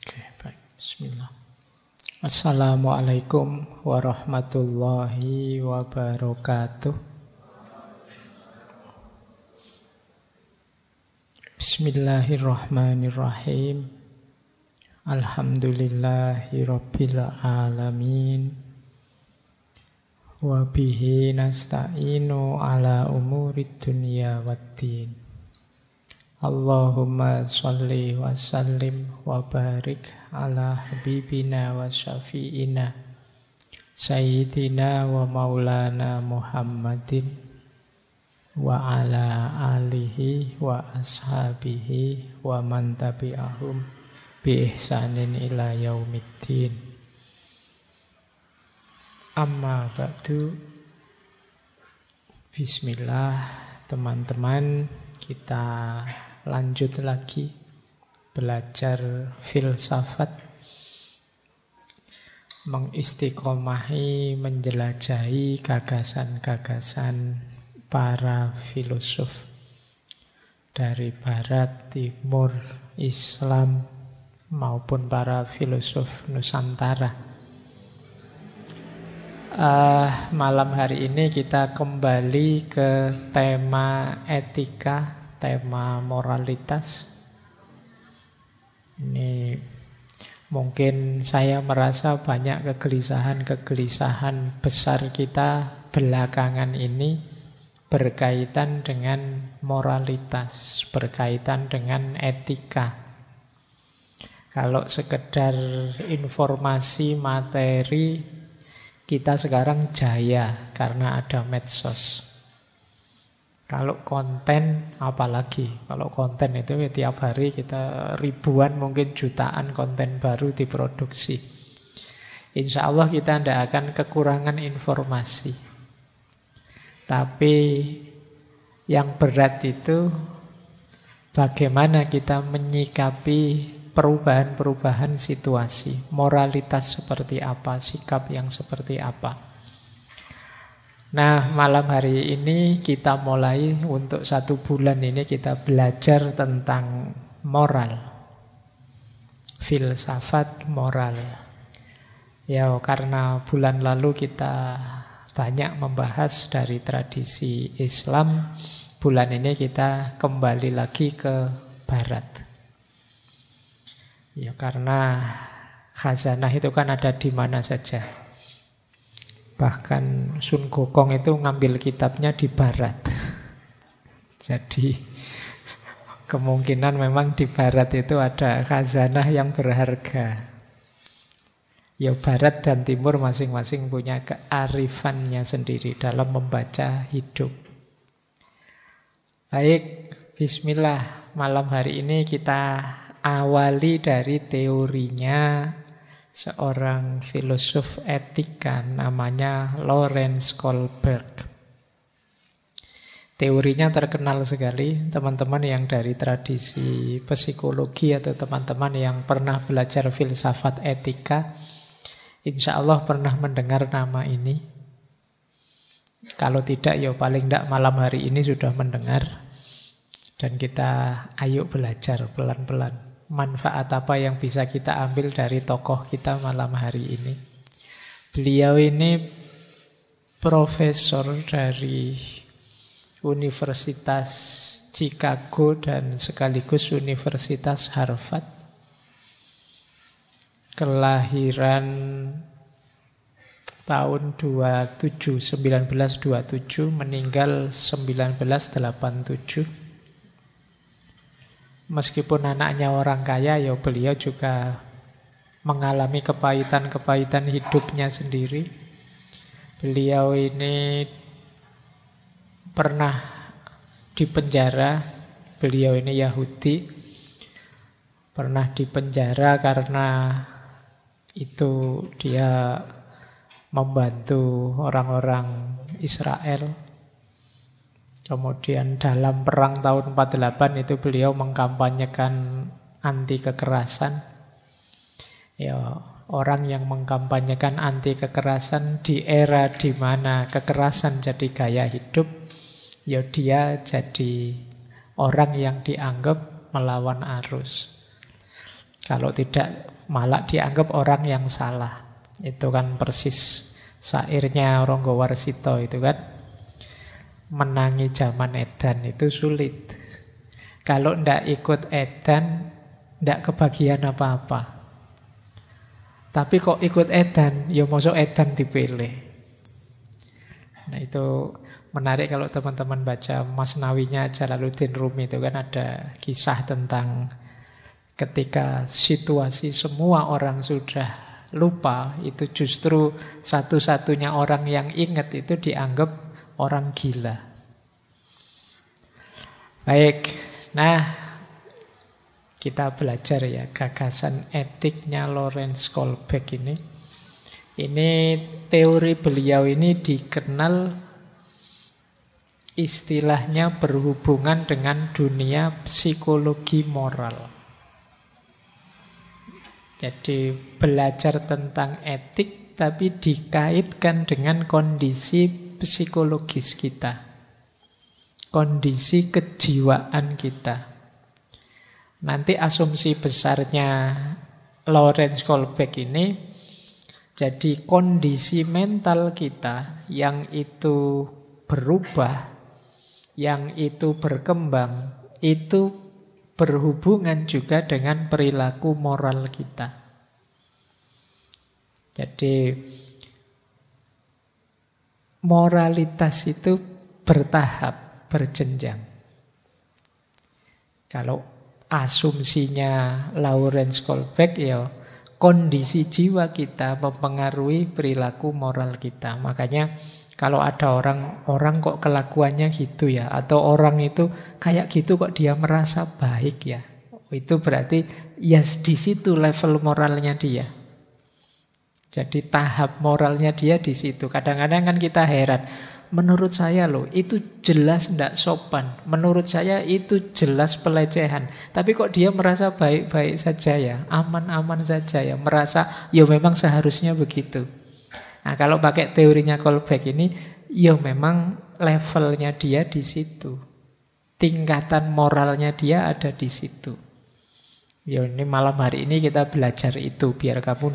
Oke, baik. Bismillah. Assalamualaikum warahmatullahi wabarakatuh. Bismillahirrahmanirrahim. Alhamdulillahi rabbil alamin. Wa bihi nasta'inu ala umurid dunya waddin. Allahumma sholli wa sallim wa barik ala habibina wa syafi'ina Sayyidina wa maulana Muhammadin wa ala alihi wa ashabihi wa man tabi'ahum bi ihsanin ila yaumiddin. Amma ba'du. Bismillah, teman-teman, kita lanjut lagi belajar filsafat, mengistiqomahi, menjelajahi gagasan-gagasan para filosof dari barat, timur, Islam, maupun para filosof Nusantara. Malam hari ini kita kembali ke tema etika, tema moralitas. Ini mungkin saya merasa banyak kegelisahan-kegelisahan besar kita belakangan ini berkaitan dengan moralitas, berkaitan dengan etika. Kalau sekedar informasi materi, kita sekarang jaya karena ada medsos. Kalau konten, apalagi. Kalau konten itu tiap hari kita ribuan, mungkin jutaan konten baru diproduksi. Insya Allah kita tidak akan kekurangan informasi. Tapi yang berat itu bagaimana kita menyikapi perubahan-perubahan situasi. Moralitas seperti apa, sikap yang seperti apa. Nah, malam hari ini kita mulai untuk 1 bulan ini kita belajar tentang moral, filsafat moral. Ya, karena bulan lalu kita banyak membahas dari tradisi Islam, bulan ini kita kembali lagi ke Barat. Ya, karena khazanah itu kan ada di mana saja. Bahkan Sun Gokong itu ngambil kitabnya di Barat. Jadi kemungkinan memang di Barat itu ada khazanah yang berharga. Ya, Barat dan Timur masing-masing punya kearifannya sendiri dalam membaca hidup. Baik, bismillah. Malam hari ini kita awali dari teorinya seorang filosof etika namanya Lawrence Kohlberg. Teorinya terkenal sekali. Teman-teman yang dari tradisi psikologi atau teman-teman yang pernah belajar filsafat etika, insya Allah pernah mendengar nama ini. Kalau tidak, ya paling tidak malam hari ini sudah mendengar. Dan kita ayo belajar pelan-pelan. Manfaat apa yang bisa kita ambil dari tokoh kita malam hari ini. Beliau ini profesor dari Universitas Chicago dan sekaligus Universitas Harvard. Kelahiran tahun 1927, meninggal 1987. Meskipun anaknya orang kaya, ya beliau juga mengalami kepahitan-kepahitan hidupnya sendiri. Beliau ini pernah dipenjara, beliau ini Yahudi, pernah dipenjara karena itu dia membantu orang-orang Israel. Kemudian dalam perang tahun 48 itu beliau mengkampanyekan anti kekerasan. Ya, orang yang mengkampanyekan anti kekerasan di era di mana kekerasan jadi gaya hidup, ya dia jadi orang yang dianggap melawan arus. Kalau tidak malah dianggap orang yang salah. Itu kan persis syairnya Ronggo Warsito itu kan. Menangi zaman edan itu sulit. Kalau ndak ikut edan, ndak kebagian apa-apa. Tapi kok ikut edan, ya masuk edan dipilih. Nah itu menarik kalau teman-teman baca Masnawinya Jalaluddin Rumi itu kan ada kisah tentang ketika situasi semua orang sudah lupa, itu justru satu-satunya orang yang ingat itu dianggap orang gila. Baik, nah kita belajar ya gagasan etiknya Lawrence Kohlbeck ini. Ini teori beliau ini dikenal istilahnya berhubungan dengan dunia psikologi moral. Jadi belajar tentang etik tapi dikaitkan dengan kondisi psikologis kita. Kondisi kejiwaan kita. Nanti asumsi besarnya Lawrence Kohlbeck ini, jadi kondisi mental kita yang itu berubah, yang itu berkembang, itu berhubungan juga dengan perilaku moral kita. Jadi moralitas itu bertahap, berjenjang. Kalau asumsinya Lawrence Kohlbeck ya kondisi jiwa kita mempengaruhi perilaku moral kita. Makanya kalau ada orang kok kelakuannya gitu ya, atau orang itu kayak gitu kok dia merasa baik ya, itu berarti ya di situ level moralnya dia. Jadi tahap moralnya dia di situ. Kadang-kadang kan kita heran, menurut saya loh itu jelas tidak sopan, menurut saya itu jelas pelecehan, tapi kok dia merasa baik-baik saja ya, aman-aman saja ya, merasa ya memang seharusnya begitu. Nah kalau pakai teorinya Kohlbeck ini, ya memang levelnya dia di situ, tingkatan moralnya dia ada di situ. Ya ini malam hari ini kita belajar itu biar kamu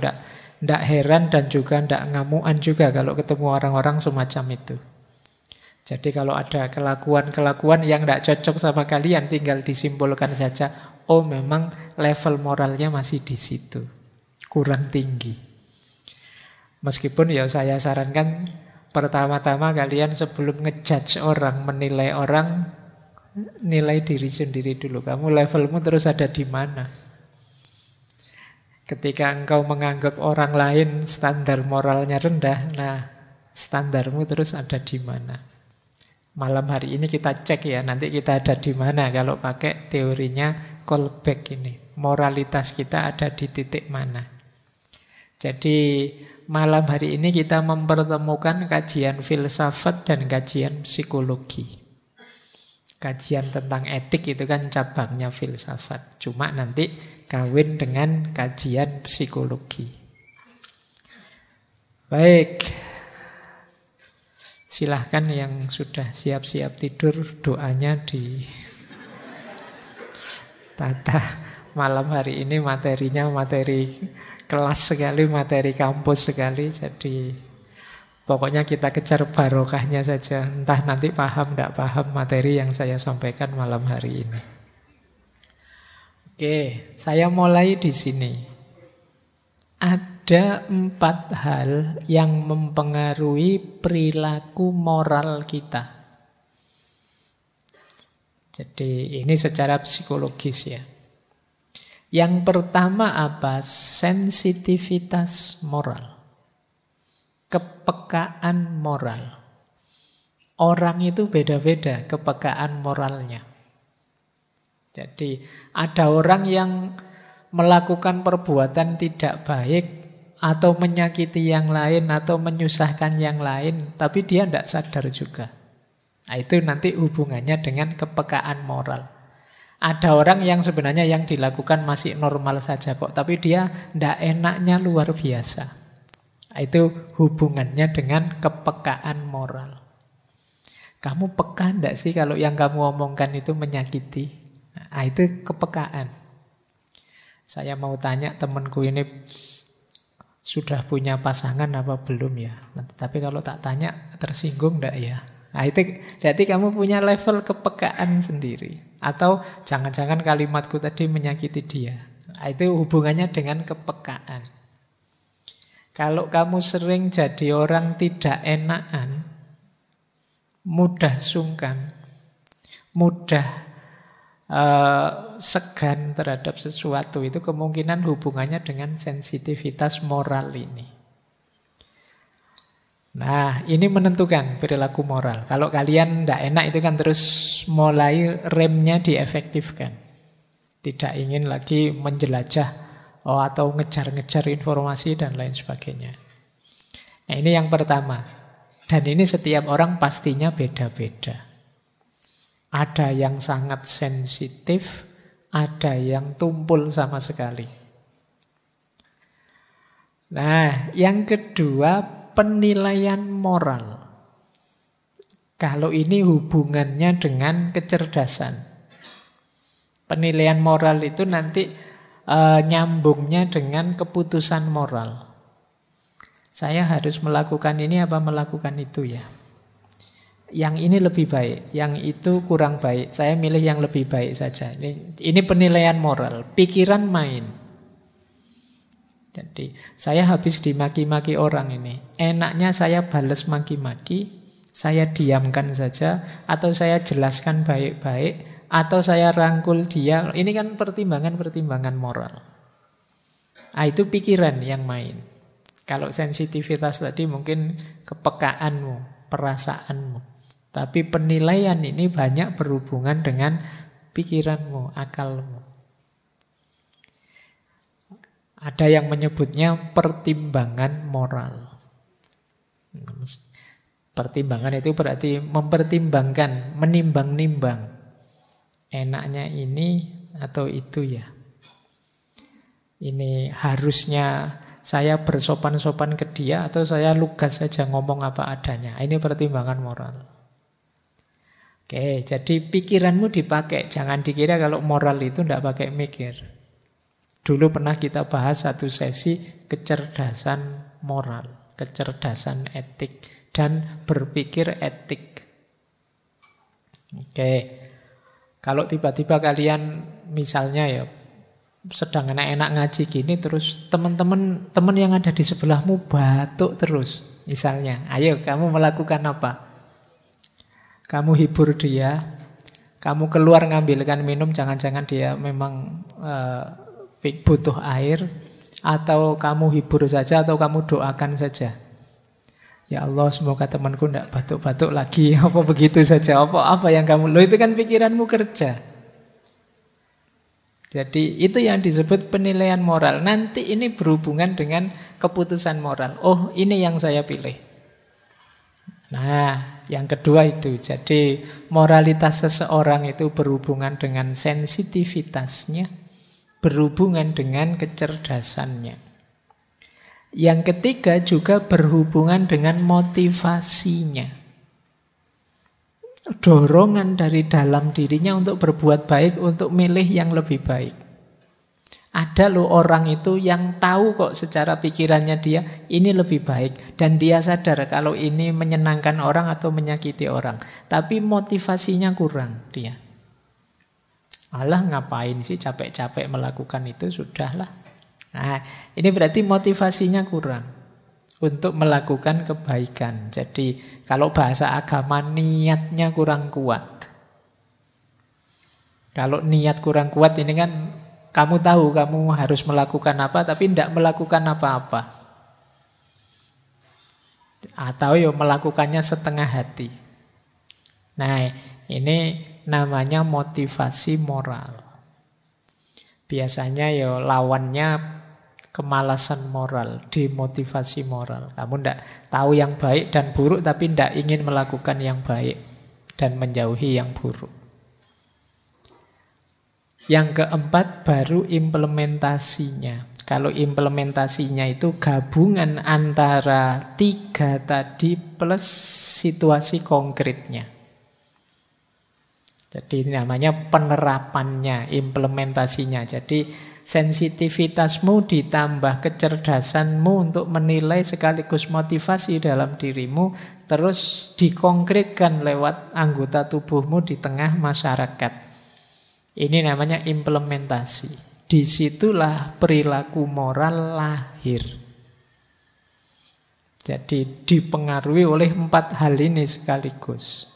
ndak heran dan juga ndak ngamuan juga kalau ketemu orang-orang semacam itu. Jadi kalau ada kelakuan-kelakuan yang ndak cocok sama kalian, tinggal disimpulkan saja, oh memang level moralnya masih di situ, kurang tinggi. Meskipun ya saya sarankan pertama-tama kalian sebelum ngejudge orang, menilai orang, nilai diri sendiri dulu. Kamu levelmu terus ada di mana? Ketika engkau menganggap orang lain standar moralnya rendah, nah standarmu terus ada di mana? Malam hari ini kita cek ya, nanti kita ada di mana kalau pakai teorinya Kohlbeck ini. Moralitas kita ada di titik mana? Jadi malam hari ini kita mempertemukan kajian filsafat dan kajian psikologi. Kajian tentang etik itu kan cabangnya filsafat. Cuma nanti kawin dengan kajian psikologi. Baik. Silahkan yang sudah siap-siap tidur, doanya di tata. Malam hari ini materinya materi kelas sekali, materi kampus sekali. Jadi pokoknya kita kejar barokahnya saja. Entah nanti paham tidak paham materi yang saya sampaikan malam hari ini. Oke, saya mulai di sini. Ada 4 hal yang mempengaruhi perilaku moral kita. Jadi ini secara psikologis ya. Yang pertama apa? Sensitivitas moral. Kepekaan moral. Orang itu beda-beda kepekaan moralnya. Jadi ada orang yang melakukan perbuatan tidak baik atau menyakiti yang lain atau menyusahkan yang lain, tapi dia tidak sadar juga. Nah, itu nanti hubungannya dengan kepekaan moral. Ada orang yang sebenarnya yang dilakukan masih normal saja kok, tapi dia tidak enaknya luar biasa. Nah, itu hubungannya dengan kepekaan moral. Kamu peka tidak sih kalau yang kamu omongkan itu menyakiti? Nah, itu kepekaan. Saya mau tanya temanku ini sudah punya pasangan apa belum ya? Tapi kalau tak tanya tersinggung enggak ya? Nah, itu berarti kamu punya level kepekaan sendiri. Atau jangan-jangan kalimatku tadi menyakiti dia. Nah, itu hubungannya dengan kepekaan. Kalau kamu sering jadi orang tidak enakan, mudah sungkan, mudah segan terhadap sesuatu, itu kemungkinan hubungannya dengan sensitivitas moral ini. Nah, ini menentukan perilaku moral. Kalau kalian tidak enak itu kan terus mulai remnya diefektifkan. Tidak ingin lagi menjelajah atau ngejar-ngejar informasi dan lain sebagainya. Nah, ini yang pertama. Dan ini setiap orang pastinya beda-beda. Ada yang sangat sensitif, ada yang tumpul sama sekali. Nah, yang kedua, penilaian moral. Kalau ini hubungannya dengan kecerdasan. Penilaian moral itu nanti nyambungnya dengan keputusan moral. Saya harus melakukan ini apa melakukan itu ya? Yang ini lebih baik, yang itu kurang baik. Saya milih yang lebih baik saja. Ini penilaian moral. Pikiran main. Jadi saya habis dimaki-maki orang ini. Enaknya saya balas maki-maki, saya diamkan saja, atau saya jelaskan baik-baik, atau saya rangkul dia. Ini kan pertimbangan-pertimbangan moral. Nah, itu pikiran yang main. Kalau sensitivitas tadi mungkin kepekaanmu, perasaanmu. Tapi penilaian ini banyak berhubungan dengan pikiranmu, akalmu. Ada yang menyebutnya pertimbangan moral. Pertimbangan itu berarti mempertimbangkan, menimbang-nimbang. Enaknya ini atau itu ya. Ini harusnya saya bersopan-sopan ke dia atau saya lugas saja ngomong apa adanya. Ini pertimbangan moral. Oke, jadi pikiranmu dipakai. Jangan dikira kalau moral itu tidak pakai mikir. Dulu pernah kita bahas satu sesi kecerdasan moral, kecerdasan etik, dan berpikir etik. Oke, kalau tiba-tiba kalian misalnya ya sedang enak-enak ngaji gini, terus teman-teman yang ada di sebelahmu batuk terus, misalnya, ayo kamu melakukan apa? Kamu hibur dia, kamu keluar ngambilkan minum, jangan-jangan dia memang butuh air, atau kamu hibur saja, atau kamu doakan saja. Ya Allah, semoga temanku tidak batuk-batuk lagi, apa begitu saja, apa yang kamu, itu kan pikiranmu kerja. Jadi itu yang disebut penilaian moral. Nanti ini berhubungan dengan keputusan moral. Oh, ini yang saya pilih. Nah, yang kedua itu. Jadi moralitas seseorang itu berhubungan dengan sensitivitasnya, berhubungan dengan kecerdasannya. Yang ketiga juga berhubungan dengan motivasinya. Dorongan dari dalam dirinya untuk berbuat baik, untuk milih yang lebih baik. Ada loh orang itu yang tahu kok secara pikirannya dia ini lebih baik. Dan dia sadar kalau ini menyenangkan orang atau menyakiti orang. Tapi motivasinya kurang dia. Alah, ngapain sih capek-capek melakukan itu, sudahlah. Nah, ini berarti motivasinya kurang untuk melakukan kebaikan. Jadi kalau bahasa agama niatnya kurang kuat. Kalau niat kurang kuat ini kan kamu tahu kamu harus melakukan apa tapi tidak melakukan apa-apa. Atau ya melakukannya setengah hati. Nah, ini namanya motivasi moral. Biasanya ya lawannya kemalasan moral, demotivasi moral. Kamu tidak tahu yang baik dan buruk tapi tidak ingin melakukan yang baik dan menjauhi yang buruk. Yang keempat baru implementasinya. Kalau implementasinya itu gabungan antara tiga tadi plus situasi konkretnya. Jadi namanya penerapannya, implementasinya. Jadi sensitivitasmu ditambah kecerdasanmu untuk menilai sekaligus motivasi dalam dirimu, terus dikonkretkan lewat anggota tubuhmu di tengah masyarakat. Ini namanya implementasi. Disitulah perilaku moral lahir. Jadi dipengaruhi oleh 4 hal ini sekaligus.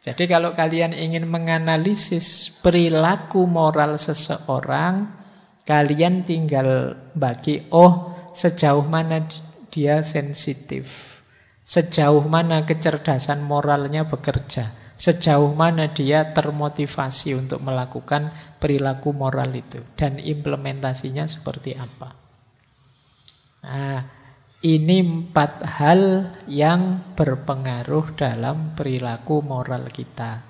Jadi kalau kalian ingin menganalisis perilaku moral seseorang, kalian tinggal bagi, sejauh mana dia sensitif, sejauh mana kecerdasan moralnya bekerja, sejauh mana dia termotivasi untuk melakukan perilaku moral itu, dan implementasinya seperti apa. Nah, ini 4 hal yang berpengaruh dalam perilaku moral kita.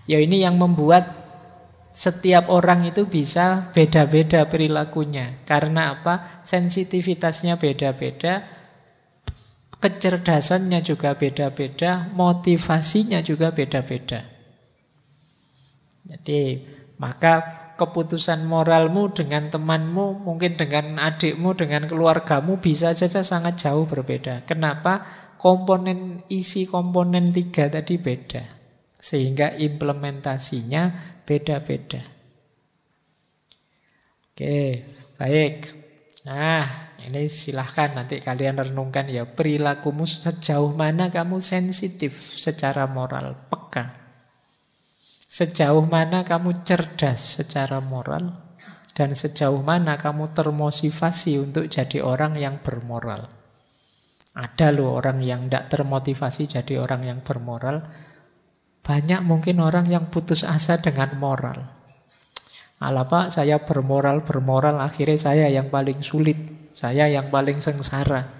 Ya, ini yang membuat setiap orang itu bisa beda-beda perilakunya. Karena apa? Sensitivitasnya beda-beda, kecerdasannya juga beda-beda, motivasinya juga beda-beda. Jadi, maka keputusan moralmu dengan temanmu, mungkin dengan adikmu, dengan keluargamu bisa saja sangat jauh berbeda. Kenapa? Isi komponen 3 tadi beda. Sehingga implementasinya beda-beda. Oke, baik. Nah, ini silahkan nanti kalian renungkan ya. Perilakumu sejauh mana kamu sensitif secara moral, peka. Sejauh mana kamu cerdas secara moral, dan sejauh mana kamu termotivasi untuk jadi orang yang bermoral. Ada loh orang yang tidak termotivasi jadi orang yang bermoral. Banyak mungkin orang yang putus asa dengan moral. Alah Pak, saya bermoral, akhirnya saya yang paling sulit, saya yang paling sengsara.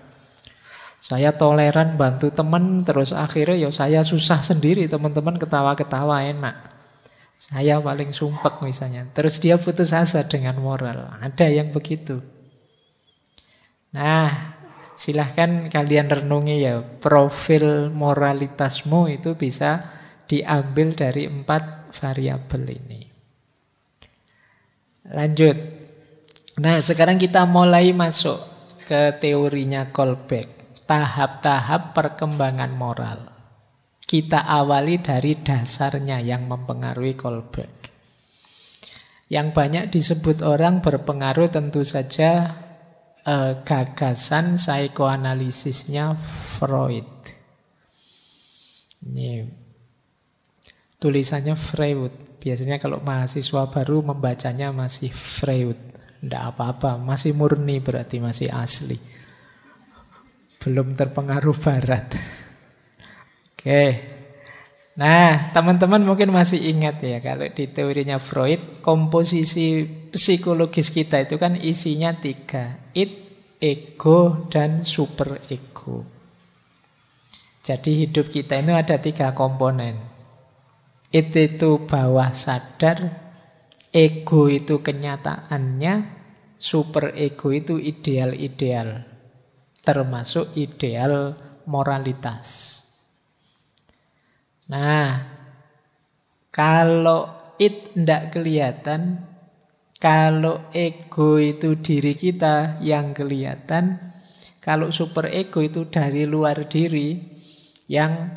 Saya toleran bantu teman, terus akhirnya saya susah sendiri, teman-teman ketawa-ketawa enak. Saya paling sumpek misalnya. Terus dia putus asa dengan moral. Ada yang begitu. Nah, silahkan kalian renungi ya. Profil moralitasmu itu bisa diambil dari 4 variabel ini. Lanjut. Nah, sekarang kita mulai masuk ke teorinya Kolbeck. Tahap-tahap perkembangan moral. Kita awali dari dasarnya yang mempengaruhi Kolbeck. Yang banyak disebut orang berpengaruh tentu saja gagasan psikoanalisisnya Freud. Ini tulisannya Freud. Biasanya kalau mahasiswa baru membacanya masih Freud. Tidak apa-apa, masih murni berarti masih asli. Belum terpengaruh barat. Oke. Nah, teman-teman mungkin masih ingat ya, kalau di teorinya Freud, komposisi psikologis kita itu kan isinya 3. Id, ego, dan superego. Jadi hidup kita itu ada 3 komponen. Id itu bawah sadar, ego itu kenyataannya, superego itu ideal-ideal, termasuk ideal moralitas. Nah, kalau id tidak kelihatan, kalau ego itu diri kita yang kelihatan, kalau superego itu dari luar diri yang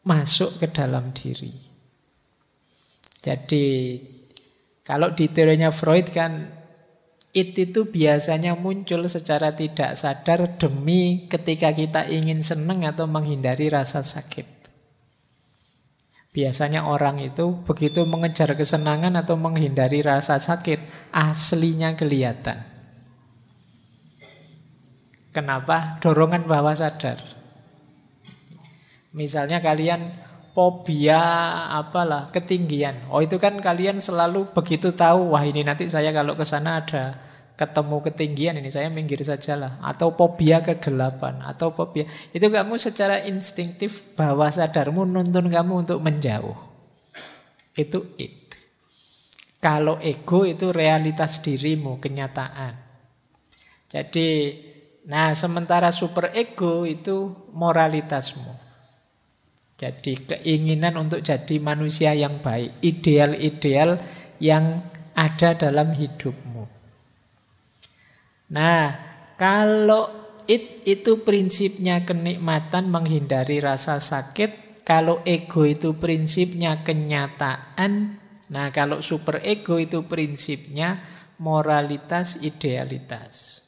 masuk ke dalam diri. Jadi, kalau di teorinya Freud kan, id itu biasanya muncul secara tidak sadar demi ketika kita ingin senang atau menghindari rasa sakit. Biasanya orang itu begitu mengejar kesenangan atau menghindari rasa sakit, aslinya kelihatan. Kenapa? Dorongan bawah sadar. Misalnya kalian fobia ketinggian. Itu kan kalian selalu begitu tahu, wah ini nanti saya kalau ke sana ada ketemu ketinggian ini, saya minggir sajalah. Atau fobia kegelapan, atau fobia. Itu kamu secara instingtif bawah sadarmu nuntun kamu untuk menjauh. Itu id. Kalau ego itu realitas dirimu, kenyataan. Jadi, sementara superego itu moralitasmu. Jadi keinginan untuk jadi manusia yang baik, ideal-ideal yang ada dalam hidupmu. Nah, kalau itu prinsipnya kenikmatan, menghindari rasa sakit. Kalau ego itu prinsipnya kenyataan. Nah, kalau super ego itu prinsipnya moralitas, idealitas.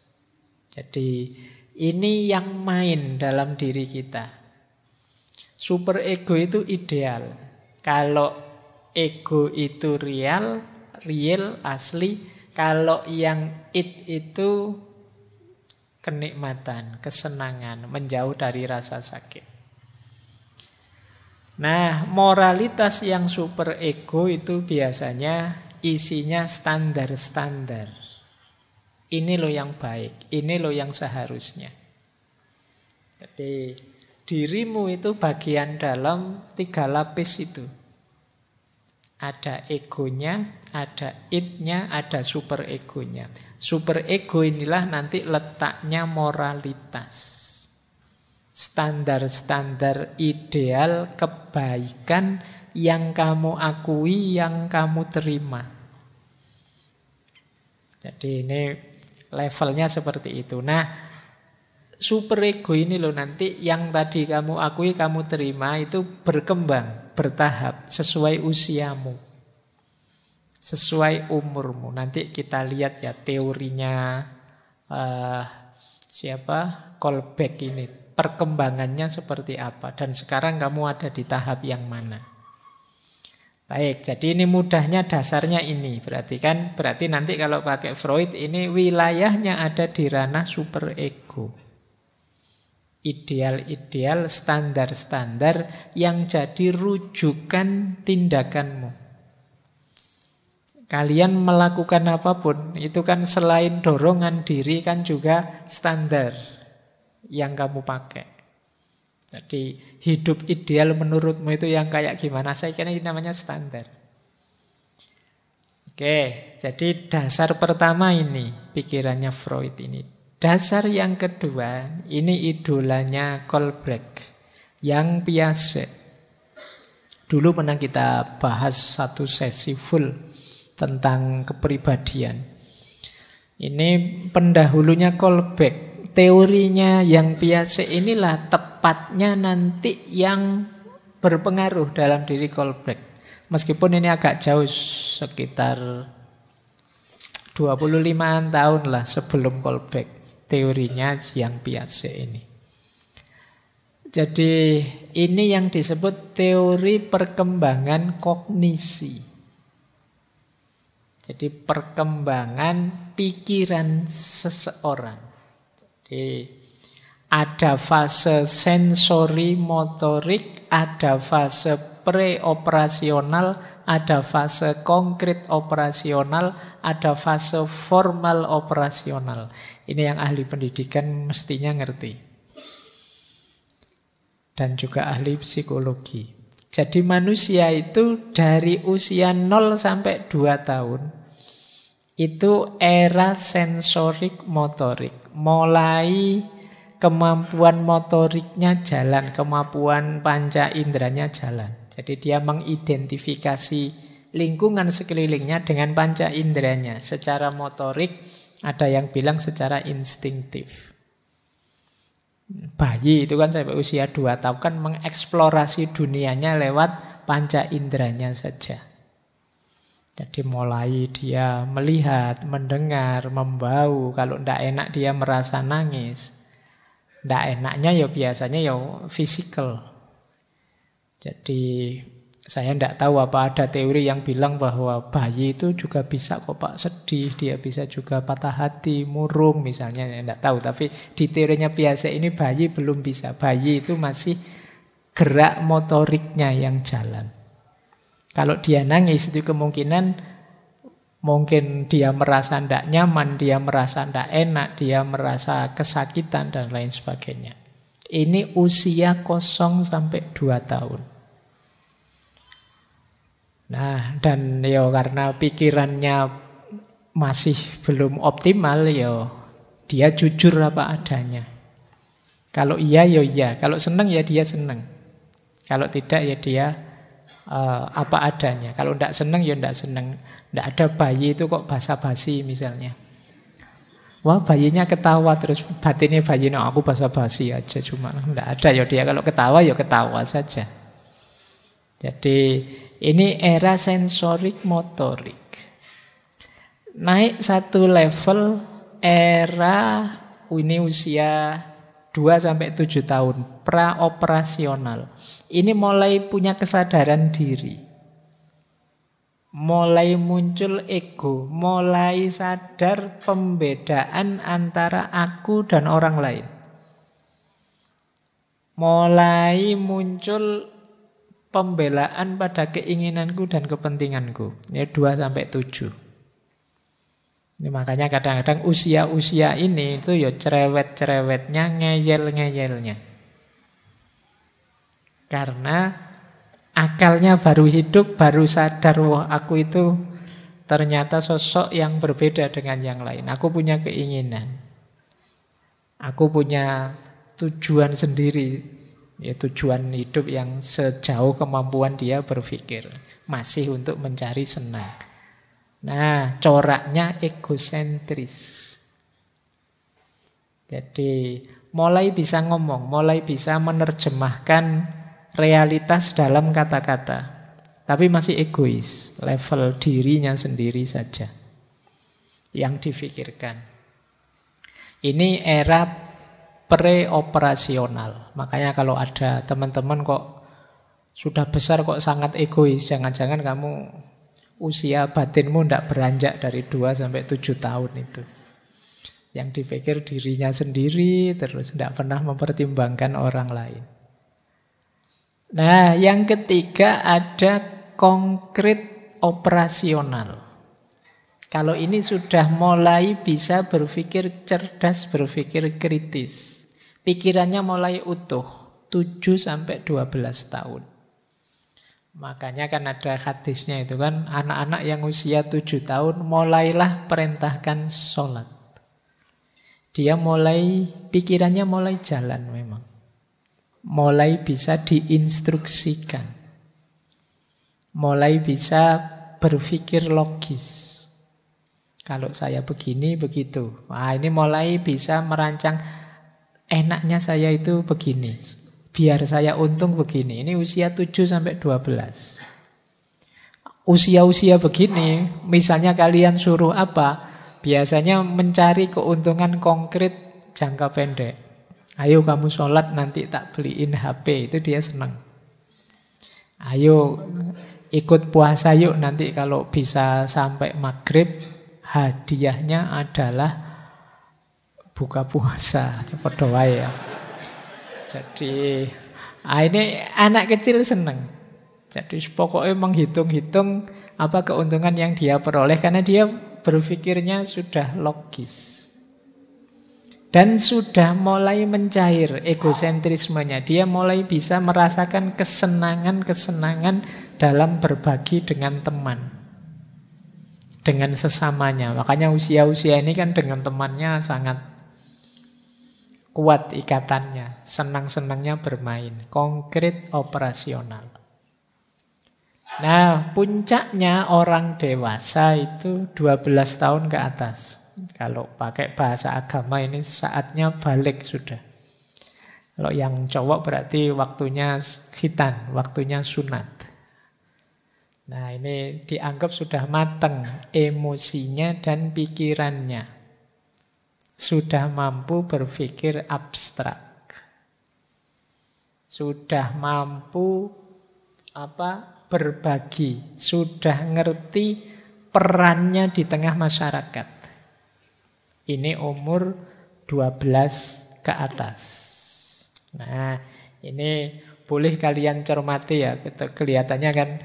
Jadi ini yang main dalam diri kita. Super ego itu ideal. Kalau ego itu real, asli. Kalau yang itu kenikmatan, kesenangan, menjauh dari rasa sakit. Nah, moralitas yang super ego itu biasanya isinya standar-standar. Ini loh yang baik, ini loh yang seharusnya. Jadi dirimu itu bagian dalam 3 lapis itu. Ada egonya, ada id-nya, ada super egonya. Super ego inilah nanti letaknya moralitas. Standar-standar ideal kebaikan yang kamu akui, yang kamu terima. Jadi ini levelnya seperti itu. Nah, super ego ini loh nanti yang tadi kamu akui, kamu terima itu berkembang, bertahap, sesuai usiamu, sesuai umurmu. Nanti kita lihat ya teorinya Kolbeck ini. Perkembangannya seperti apa. Dan sekarang kamu ada di tahap yang mana. Baik, jadi ini mudahnya dasarnya ini. Berarti nanti kalau pakai Freud ini wilayahnya ada di ranah super ego. Ideal-ideal, standar-standar yang jadi rujukan tindakanmu. Kalian melakukan apapun, itu kan selain dorongan diri kan juga standar yang kamu pakai. Jadi hidup ideal menurutmu itu yang kayak gimana? Saya kira ini namanya standar. Oke, jadi dasar pertama ini pikirannya Freud ini. Dasar yang kedua ini idolanya Kolbeck, yang Piaget. Dulu pernah kita bahas satu sesi full tentang kepribadian. Ini pendahulunya Kolbeck. Teorinya yang Piaget inilah tepatnya nanti yang berpengaruh dalam diri Kolbeck. Meskipun ini agak jauh, sekitar 25-an tahun lah sebelum Kolbeck. Teorinya yang Piaget ini. Jadi ini yang disebut teori perkembangan kognisi. Jadi perkembangan pikiran seseorang. Jadi ada fase sensori motorik, ada fase preoperasional, ada fase konkret operasional, ada fase formal operasional. Ini yang ahli pendidikan mestinya ngerti. Dan juga ahli psikologi. Jadi manusia itu dari usia 0 sampai 2 tahun itu era sensorik motorik. Mulai kemampuan motoriknya jalan, kemampuan panca inderanya jalan. Jadi dia mengidentifikasi lingkungan sekelilingnya dengan panca inderanya. Secara motorik, ada yang bilang secara instingtif. Bayi itu kan sampai usia 2 tahun kan mengeksplorasi dunianya lewat panca inderanya saja. Jadi mulai dia melihat, mendengar, membau. Kalau tidak enak dia merasa nangis. Tidak enaknya ya biasanya ya fisikal. Jadi saya tidak tahu apa ada teori yang bilang bahwa bayi itu juga bisa kok Pak sedih. Dia bisa juga patah hati, murung misalnya. Saya tidak tahu. Tapi di teorinya Piaget ini bayi belum bisa. Bayi itu masih gerak motoriknya yang jalan. Kalau dia nangis itu kemungkinan mungkin dia merasa tidak nyaman, dia merasa tidak enak, dia merasa kesakitan dan lain sebagainya. Ini usia 0 sampai 2 tahun. Nah, dan ya karena pikirannya masih belum optimal ya dia jujur apa adanya. Kalau iya ya iya, kalau senang ya dia senang. Kalau tidak ya dia apa adanya. Kalau tidak senang ya tidak senang. Tidak ada bayi itu kok basa-basi misalnya. Wah, bayinya ketawa terus batinnya bayinya aku basa-basi aja, cuma enggak ada ya dia kalau ketawa ya ketawa saja. Jadi ini era sensorik motorik. Naik satu level era ini usia 2-7 tahun praoperasional. Ini mulai punya kesadaran diri. Mulai muncul ego, mulai sadar pembedaan antara aku dan orang lain. Mulai muncul pembelaan pada keinginanku dan kepentinganku. Ini 2-7. Ini makanya kadang-kadang usia-usia ini itu ya cerewet-cerewetnya, ngeyel-ngeyelnya. Karena akalnya baru hidup, baru sadar, wah aku itu ternyata sosok yang berbeda dengan yang lain. Aku punya keinginan. Aku punya tujuan sendiri. Ya, tujuan hidup yang sejauh kemampuan dia berpikir. Masih untuk mencari senang. Nah, coraknya egosentris. Jadi mulai bisa ngomong, mulai bisa menerjemahkan realitas dalam kata-kata, tapi masih egois, level dirinya sendiri saja yang difikirkan. Ini era preoperasional. Makanya kalau ada teman-teman kok sudah besar kok sangat egois, jangan-jangan kamu usia batinmu tidak beranjak dari 2-7 tahun itu. Yang dipikir dirinya sendiri, terus tidak pernah mempertimbangkan orang lain. Nah, yang ketiga ada konkret operasional. Kalau ini sudah mulai bisa berpikir cerdas, berpikir kritis. Pikirannya mulai utuh, 7-12 tahun. Makanya kan ada hadisnya itu kan, anak-anak yang usia 7 tahun mulailah perintahkan sholat. Dia mulai, pikirannya mulai jalan memang. Mulai bisa diinstruksikan, mulai bisa berpikir logis. Kalau saya begini, begitu. Wah, ini mulai bisa merancang, enaknya saya itu begini, biar saya untung begini. Ini usia 7-12. Usia-usia begini, misalnya kalian suruh apa, biasanya mencari keuntungan konkret jangka pendek. Ayo kamu sholat nanti tak beliin HP, itu dia senang. Ayo ikut puasa yuk nanti kalau bisa sampai maghrib, hadiahnya adalah buka puasa. Cepat doa ya. Jadi ini anak kecil senang. Jadi pokoknya menghitung-hitung apa keuntungan yang dia peroleh karena dia berpikirnya sudah logis. Dan sudah mulai mencair egosentrismenya. Dia mulai bisa merasakan kesenangan-kesenangan dalam berbagi dengan teman. Dengan sesamanya. Makanya usia-usia ini kan dengan temannya sangat kuat ikatannya. Senang-senangnya bermain. Konkret operasional. Nah, puncaknya orang dewasa itu 12 tahun ke atas. Kalau pakai bahasa agama ini saatnya balik sudah. Kalau yang cowok berarti waktunya khitan, waktunya sunat. Nah, ini dianggap sudah matang emosinya dan pikirannya. Sudah mampu berpikir abstrak. Sudah mampu berbagi, sudah ngerti perannya di tengah masyarakat. Ini umur 12 ke atas. Nah, ini boleh kalian cermati ya. Kelihatannya kan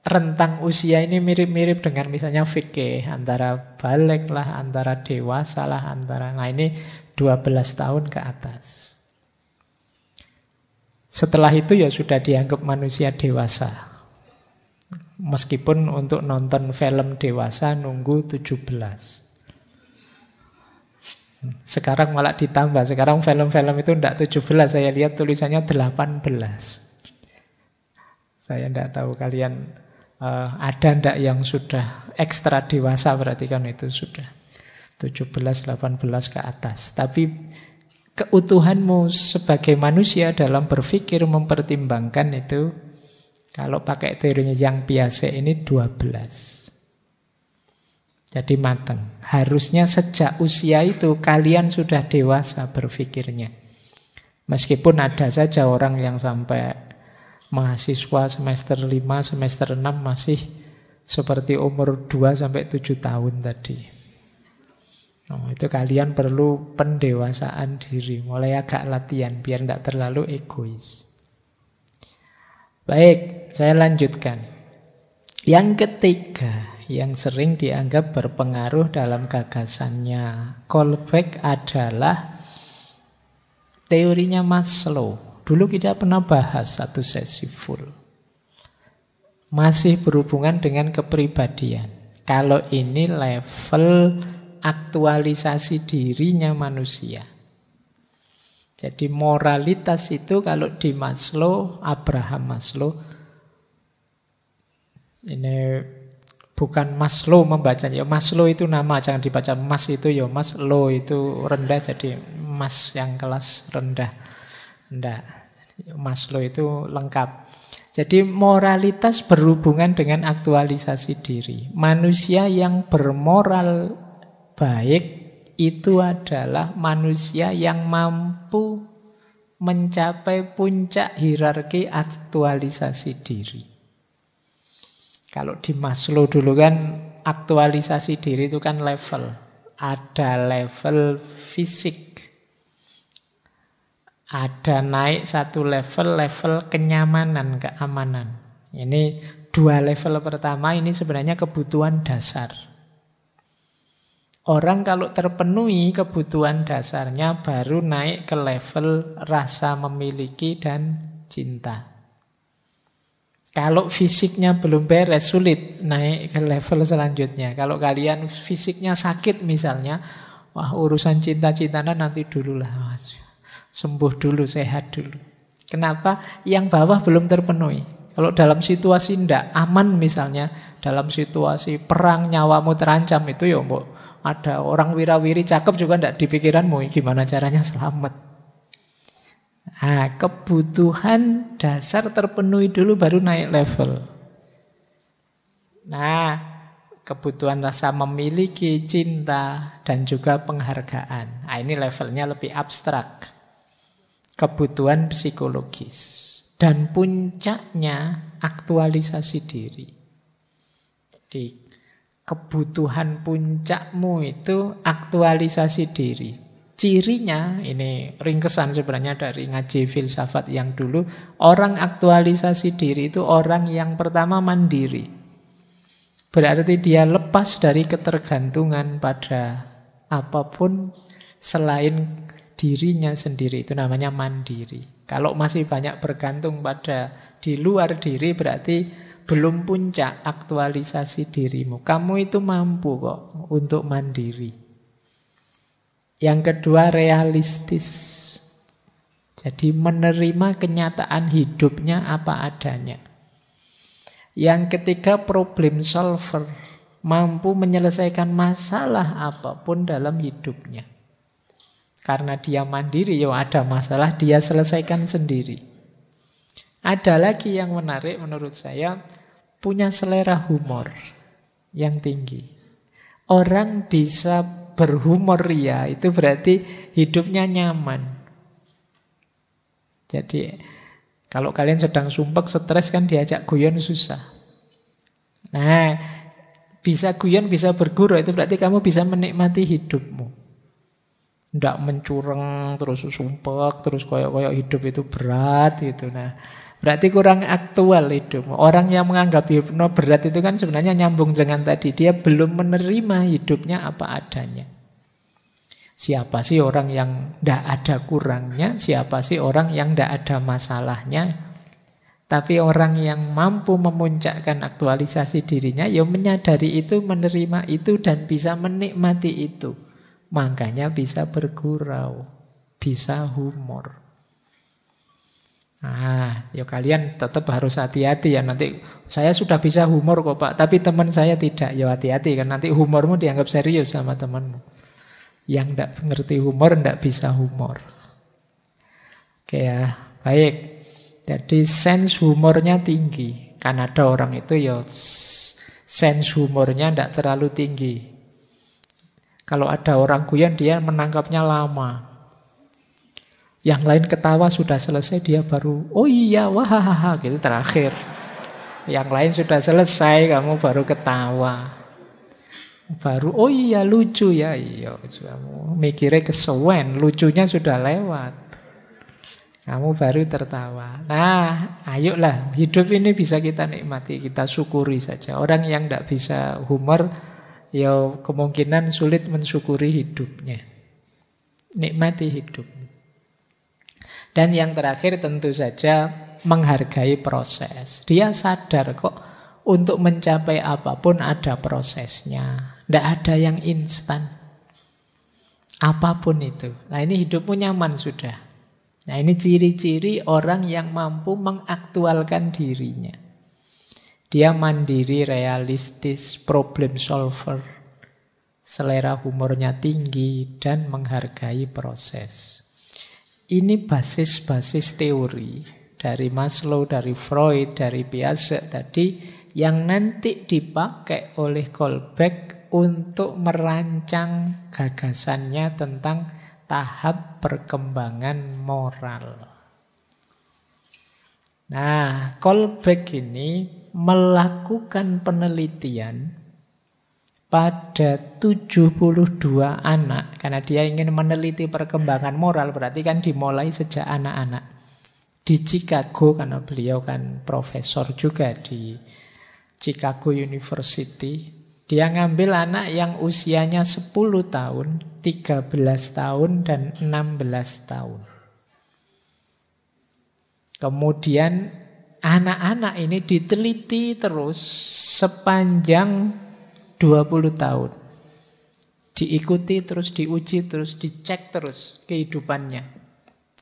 rentang usia ini mirip-mirip dengan misalnya fikih. Antara balik lah, antara dewasa lah, nah ini 12 tahun ke atas. Setelah itu ya sudah dianggap manusia dewasa. Meskipun untuk nonton film dewasa nunggu 17. Sekarang malah ditambah. Sekarang film-film itu tidak 17. Saya lihat tulisannya 18. Saya tidak tahu kalian ada tidak yang sudah ekstra dewasa, berarti kan itu sudah. 17, 18 ke atas. Tapi keutuhanmu sebagai manusia dalam berpikir mempertimbangkan itu, kalau pakai teorinya Yang Piaget ini 12. Jadi matang. Harusnya sejak usia itu kalian sudah dewasa berpikirnya. Meskipun ada saja orang yang sampai mahasiswa semester 5, semester 6 masih seperti umur 2 sampai 7 tahun tadi. Itu kalian perlu pendewasaan diri, mulai agak latihan biar tidak terlalu egois. Baik, saya lanjutkan. Yang ketiga, yang sering dianggap berpengaruh dalam gagasannya Kohlbeck adalah teorinya Maslow. Dulu kita pernah bahas satu sesi full. Masih berhubungan dengan kepribadian. Kalau ini level aktualisasi dirinya manusia. Jadi moralitas itu kalau di Maslow, Abraham Maslow, ini bukan Maslow membacanya. Maslow itu nama, jangan dibaca Mas itu ya Mas, Low itu rendah, jadi Mas yang kelas rendah. Enggak. Maslow itu lengkap. Jadi moralitas berhubungan dengan aktualisasi diri. Manusia yang bermoral baik itu adalah manusia yang mampu mencapai puncak hierarki aktualisasi diri. Kalau di Maslow dulu kan aktualisasi diri itu kan level. Ada level fisik. Ada naik satu level, level kenyamanan, keamanan. Ini dua level pertama ini sebenarnya kebutuhan dasar. Orang kalau terpenuhi kebutuhan dasarnya baru naik ke level rasa memiliki dan cinta. Kalau fisiknya belum beres, sulit naik ke level selanjutnya. Kalau kalian fisiknya sakit misalnya, wah urusan cinta-cintaan nanti dululah. Sembuh dulu, sehat dulu. Kenapa? Yang bawah belum terpenuhi. Kalau dalam situasi tidak aman misalnya, dalam situasi perang nyawamu terancam itu ya mbok, ada orang wirawiri cakep juga tidak dipikiranmu gimana caranya selamat. Nah, kebutuhan dasar terpenuhi dulu baru naik level. Nah, kebutuhan rasa memiliki, cinta, dan juga penghargaan. Nah, ini levelnya lebih abstrak. Kebutuhan psikologis. Dan puncaknya aktualisasi diri. Jadi kebutuhan puncakmu itu aktualisasi diri. Cirinya, ini ringkesan sebenarnya dari ngaji filsafat yang dulu, orang aktualisasi diri itu orang yang pertama mandiri. Berarti dia lepas dari ketergantungan pada apapun selain dirinya sendiri, itu namanya mandiri. Kalau masih banyak bergantung pada di luar diri berarti belum puncak aktualisasi dirimu. Kamu itu mampu kok untuk mandiri. Yang kedua realistis. Jadi menerima kenyataan hidupnya apa adanya. Yang ketiga problem solver. Mampu menyelesaikan masalah apapun dalam hidupnya. Karena dia mandiri, ya ada masalah, dia selesaikan sendiri. Ada lagi yang menarik menurut saya, punya selera humor yang tinggi. Orang bisa berhumor ria, itu berarti hidupnya nyaman. Jadi, kalau kalian sedang sumpek, stres kan diajak guyon susah. Nah, bisa guyon, bisa bergurau, itu berarti kamu bisa menikmati hidupmu. Tidak mencurang, terus sumpek, terus koyok-koyok hidup itu berat gitu. Nah, berarti kurang aktual hidup. Orang yang menganggap hidupnya berat itu kan sebenarnya nyambung dengan tadi. Dia belum menerima hidupnya apa adanya. Siapa sih orang yang tidak ada kurangnya? Siapa sih orang yang tidak ada masalahnya? Tapi orang yang mampu memuncakkan aktualisasi dirinya, ya menyadari itu, menerima itu, dan bisa menikmati itu. Makanya bisa bergurau, bisa humor. Nah, ya kalian tetap harus hati-hati ya. Nanti saya sudah bisa humor kok Pak, tapi teman saya tidak. Ya hati-hati kan, nanti humormu dianggap serius sama temanmu. Yang tidak ngerti humor tidak bisa humor. Oke ya, baik. Jadi sense humornya tinggi. Kan ada orang itu ya sense humornya tidak terlalu tinggi. Kalau ada orang guyon dia menangkapnya lama. Yang lain ketawa sudah selesai, dia baru, oh iya, wahahaha, gitu terakhir. Yang lain sudah selesai, kamu baru ketawa. Baru, oh iya, lucu ya. Iya, kamu mikirnya kesuwen, lucunya sudah lewat. Kamu baru tertawa. Nah, ayolah, hidup ini bisa kita nikmati, kita syukuri saja. Orang yang tidak bisa humor, ya kemungkinan sulit mensyukuri hidupnya. Nikmati hidup. Dan yang terakhir tentu saja menghargai proses. Dia sadar kok untuk mencapai apapun ada prosesnya. Tidak ada yang instan. Apapun itu. Nah ini hidupmu nyaman sudah. Nah ini ciri-ciri orang yang mampu mengaktualkan dirinya. Dia mandiri, realistis, problem solver. Selera humornya tinggi dan menghargai proses. Ini basis-basis teori dari Maslow, dari Freud, dari Piaget tadi yang nanti dipakai oleh Kolbeck untuk merancang gagasannya tentang tahap perkembangan moral. Nah, Kolbeck ini melakukan penelitian pada 72 anak, karena dia ingin meneliti perkembangan moral, berarti kan dimulai sejak anak-anak. Di Chicago, karena beliau kan profesor juga di Chicago University, dia ngambil anak yang usianya 10 tahun, 13 tahun, dan 16 tahun. Kemudian anak-anak ini diteliti terus sepanjang 20 tahun. Diikuti terus, diuji terus, dicek terus kehidupannya.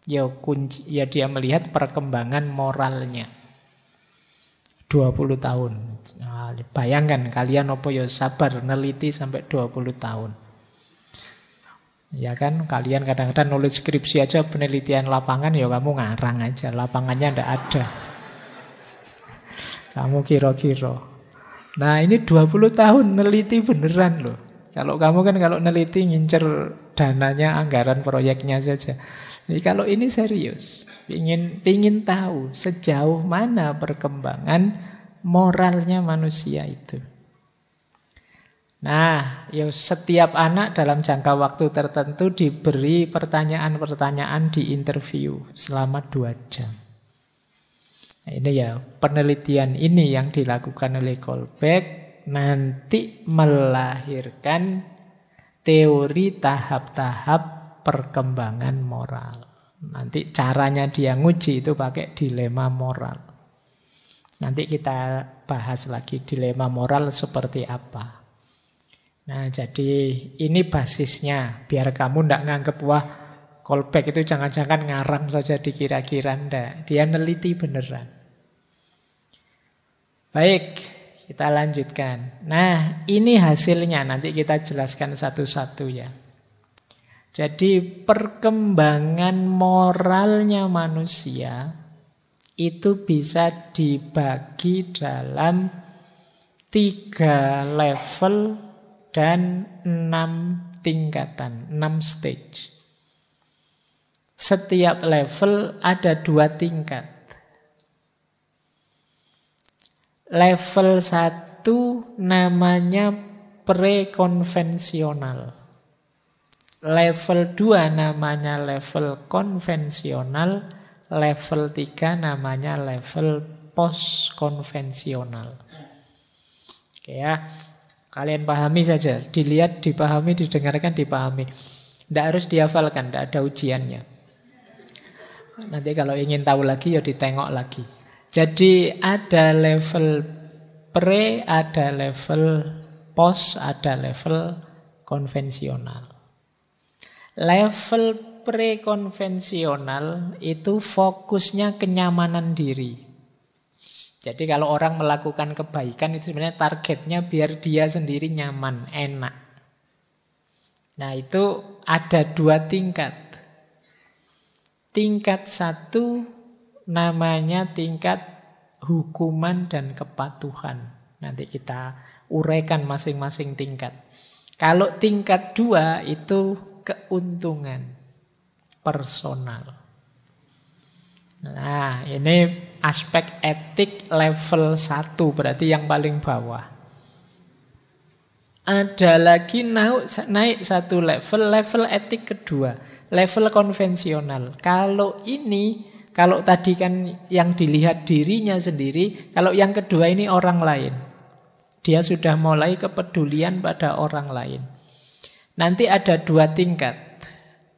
Ya dia melihat perkembangan moralnya. 20 tahun. Nah, bayangkan kalian apa ya sabar neliti sampai 20 tahun. Ya kan, kalian kadang-kadang nulis skripsi aja penelitian lapangan, ya kamu ngarang aja, lapangannya ndak ada. Kamu kira-kira. Nah ini 20 tahun neliti beneran loh. Kalau kamu kan kalau neliti ngincer dananya, anggaran proyeknya saja. Jadi kalau ini serius, ingin tahu sejauh mana perkembangan moralnya manusia itu. Nah, ya setiap anak dalam jangka waktu tertentu diberi pertanyaan-pertanyaan di interview selama 2 jam. Nah, ini ya penelitian ini yang dilakukan oleh Kolbeck nanti melahirkan teori tahap-tahap perkembangan moral. Nanti caranya dia nguji itu pakai dilema moral. Nanti kita bahas lagi dilema moral seperti apa. Nah jadi ini basisnya. Biar kamu tidak nganggep wah Kolbeck itu jangan-jangan ngarang saja dikira-kira, ndak. Dia neliti beneran. Baik, kita lanjutkan. Nah, ini hasilnya. Nanti kita jelaskan satu-satu ya. Jadi perkembangan moralnya manusia itu bisa dibagi dalam 3 level dan 6 tingkatan, 6 stage. Setiap level ada 2 tingkat. Level 1 namanya prekonvensional. Level 2 namanya level konvensional. Level 3 namanya level postkonvensional. Oke ya, kalian pahami saja. Dilihat, dipahami, didengarkan, dipahami. Tidak harus dihafalkan, tidak ada ujiannya. Nanti kalau ingin tahu lagi ya ditengok lagi. Jadi ada level pre, ada level post, ada level konvensional. Level prekonvensional itu fokusnya kenyamanan diri. Jadi kalau orang melakukan kebaikan itu sebenarnya targetnya biar dia sendiri nyaman, enak. Nah itu ada 2 tingkat. Tingkat 1 namanya tingkat hukuman dan kepatuhan. Nanti kita uraikan masing-masing tingkat. Kalau tingkat 2 itu keuntungan personal. Nah, ini aspek etik level 1, berarti yang paling bawah. Ada lagi naik 1 level etik kedua, level konvensional. Kalau tadi kan yang dilihat dirinya sendiri, kalau yang kedua ini orang lain. Dia sudah mulai kepedulian pada orang lain. Nanti ada 2 tingkat.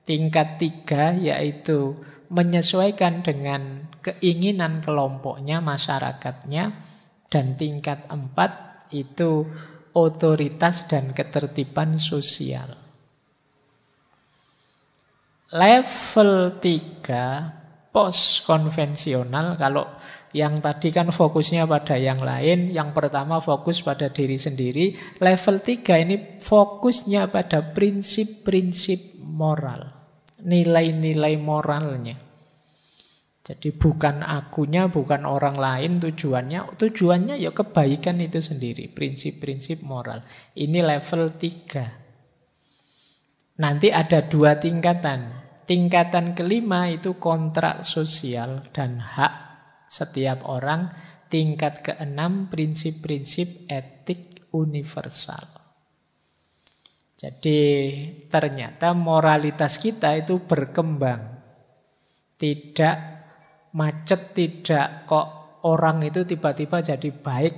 Tingkat 3 yaitu menyesuaikan dengan keinginan kelompoknya, masyarakatnya. Dan tingkat 4 itu otoritas dan ketertiban sosial. Level 3 post konvensional, kalau yang tadi kan fokusnya pada yang lain, yang pertama fokus pada diri sendiri. Level 3 ini fokusnya pada prinsip-prinsip moral, nilai-nilai moralnya. Jadi bukan akunya, bukan orang lain tujuannya ya kebaikan itu sendiri, prinsip-prinsip moral. Ini level 3. Nanti ada 2 tingkatan. Tingkatan kelima itu kontrak sosial dan hak setiap orang. Tingkat keenam prinsip-prinsip etik universal. Jadi ternyata moralitas kita itu berkembang. Tidak macet, tidak kok orang itu tiba-tiba jadi baik,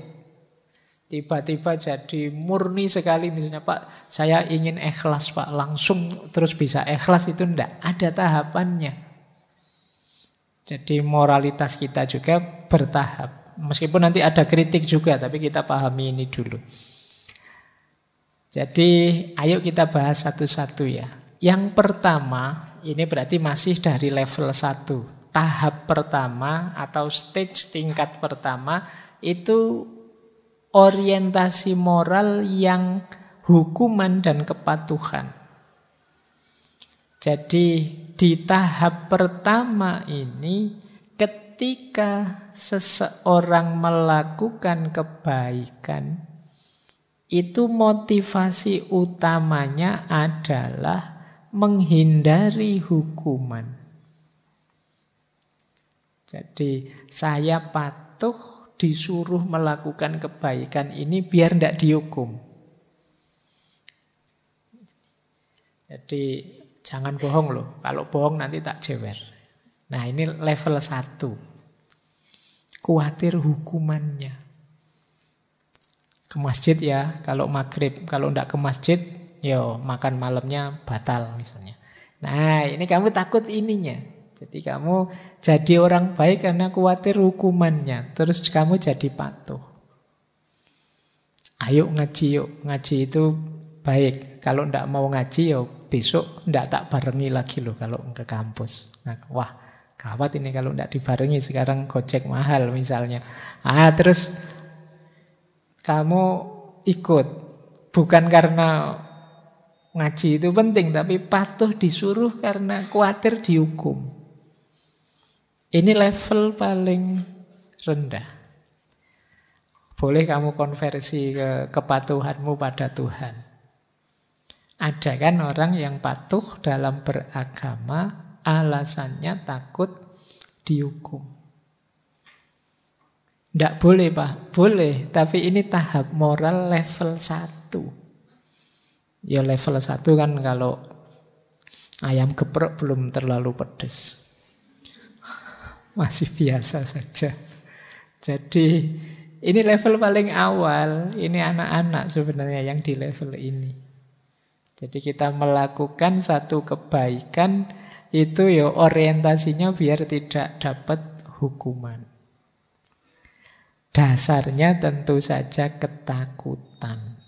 tiba-tiba jadi murni sekali. Misalnya, Pak, saya ingin ikhlas, Pak, langsung terus bisa ikhlas, itu enggak. Ada tahapannya. Jadi moralitas kita juga bertahap. Meskipun nanti ada kritik juga, tapi kita pahami ini dulu. Jadi ayo kita bahas satu-satu ya. Yang pertama, ini berarti masih dari level 1. Tahap pertama atau stage tingkat pertama itu orientasi moral yang hukuman dan kepatuhan. Jadi di tahap pertama ini ketika seseorang melakukan kebaikan, itu motivasi utamanya adalah menghindari hukuman. Jadi saya patuh disuruh melakukan kebaikan ini biar tidak dihukum. Jadi jangan bohong loh. Kalau bohong nanti tak jewer. Nah ini level 1. Khawatir hukumannya. Ke masjid ya kalau maghrib. Kalau tidak ke masjid, yo makan malamnya batal misalnya. Nah ini kamu takut ininya. Jadi kamu jadi orang baik karena khawatir hukumannya. Terus kamu jadi patuh. Ayo ngaji yuk. Ngaji itu baik. Kalau ndak mau ngaji yuk besok ndak tak barengi lagi loh kalau ke kampus. Nah, wah gawat ini kalau ndak dibarengi. Sekarang Gojek mahal misalnya. Terus kamu ikut. Bukan karena ngaji itu penting. Tapi patuh disuruh karena khawatir dihukum. Ini level paling rendah. Boleh kamu konversi ke kepatuhanmu pada Tuhan. Ada kan orang yang patuh dalam beragama, alasannya takut dihukum. Tidak boleh, Pak. Boleh, tapi ini tahap moral level 1. Ya level 1 kan kalau ayam geprek belum terlalu pedas. Masih biasa saja. Jadi ini level paling awal. Ini anak-anak sebenarnya yang di level ini. Jadi kita melakukan satu kebaikan itu ya orientasinya biar tidak dapat hukuman. Dasarnya tentu saja ketakutan.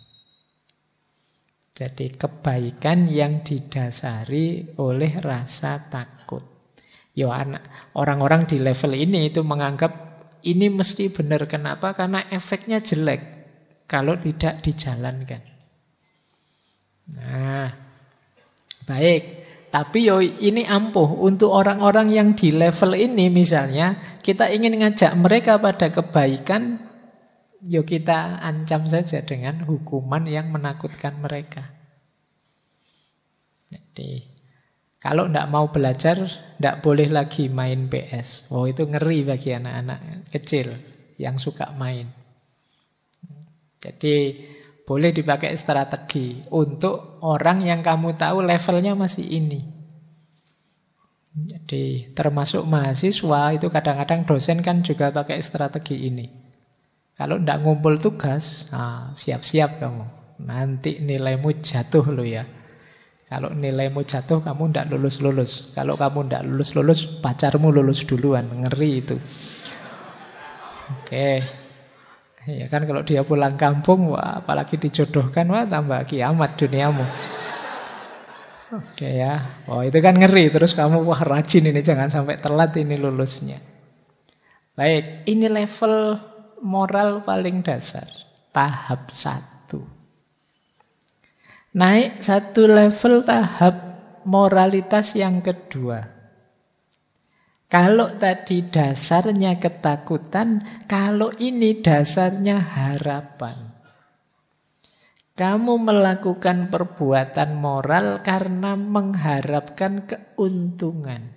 Jadi kebaikan yang didasari oleh rasa takut. Yo, orang-orang di level ini itu menganggap ini mesti benar. Kenapa? Karena efeknya jelek kalau tidak dijalankan. Nah, baik. Tapi yo ini ampuh untuk orang-orang yang di level ini, misalnya kita ingin ngajak mereka pada kebaikan, yo kita ancam saja dengan hukuman yang menakutkan mereka. Jadi kalau tidak mau belajar, tidak boleh lagi main PS. Oh, itu ngeri bagi anak-anak kecil yang suka main. Jadi boleh dipakai strategi untuk orang yang kamu tahu levelnya masih ini. Jadi termasuk mahasiswa itu kadang-kadang dosen kan juga pakai strategi ini. Kalau tidak ngumpul tugas, siap-siap kamu. Nanti nilaimu jatuh loh ya. Kalau nilaimu jatuh kamu tidak lulus-lulus. Kalau kamu tidak lulus-lulus, pacarmu lulus duluan. Ngeri itu. Oke. Ya kan kalau dia pulang kampung, wah apalagi dijodohkan, wah tambah kiamat duniamu. Oke ya. Oh itu kan ngeri. Terus kamu wah rajin ini, jangan sampai telat ini lulusnya. Baik, ini level moral paling dasar. Tahap 1. Naik satu level tahap moralitas yang kedua. Kalau tadi dasarnya ketakutan, kalau ini dasarnya harapan. Kamu melakukan perbuatan moral karena mengharapkan keuntungan.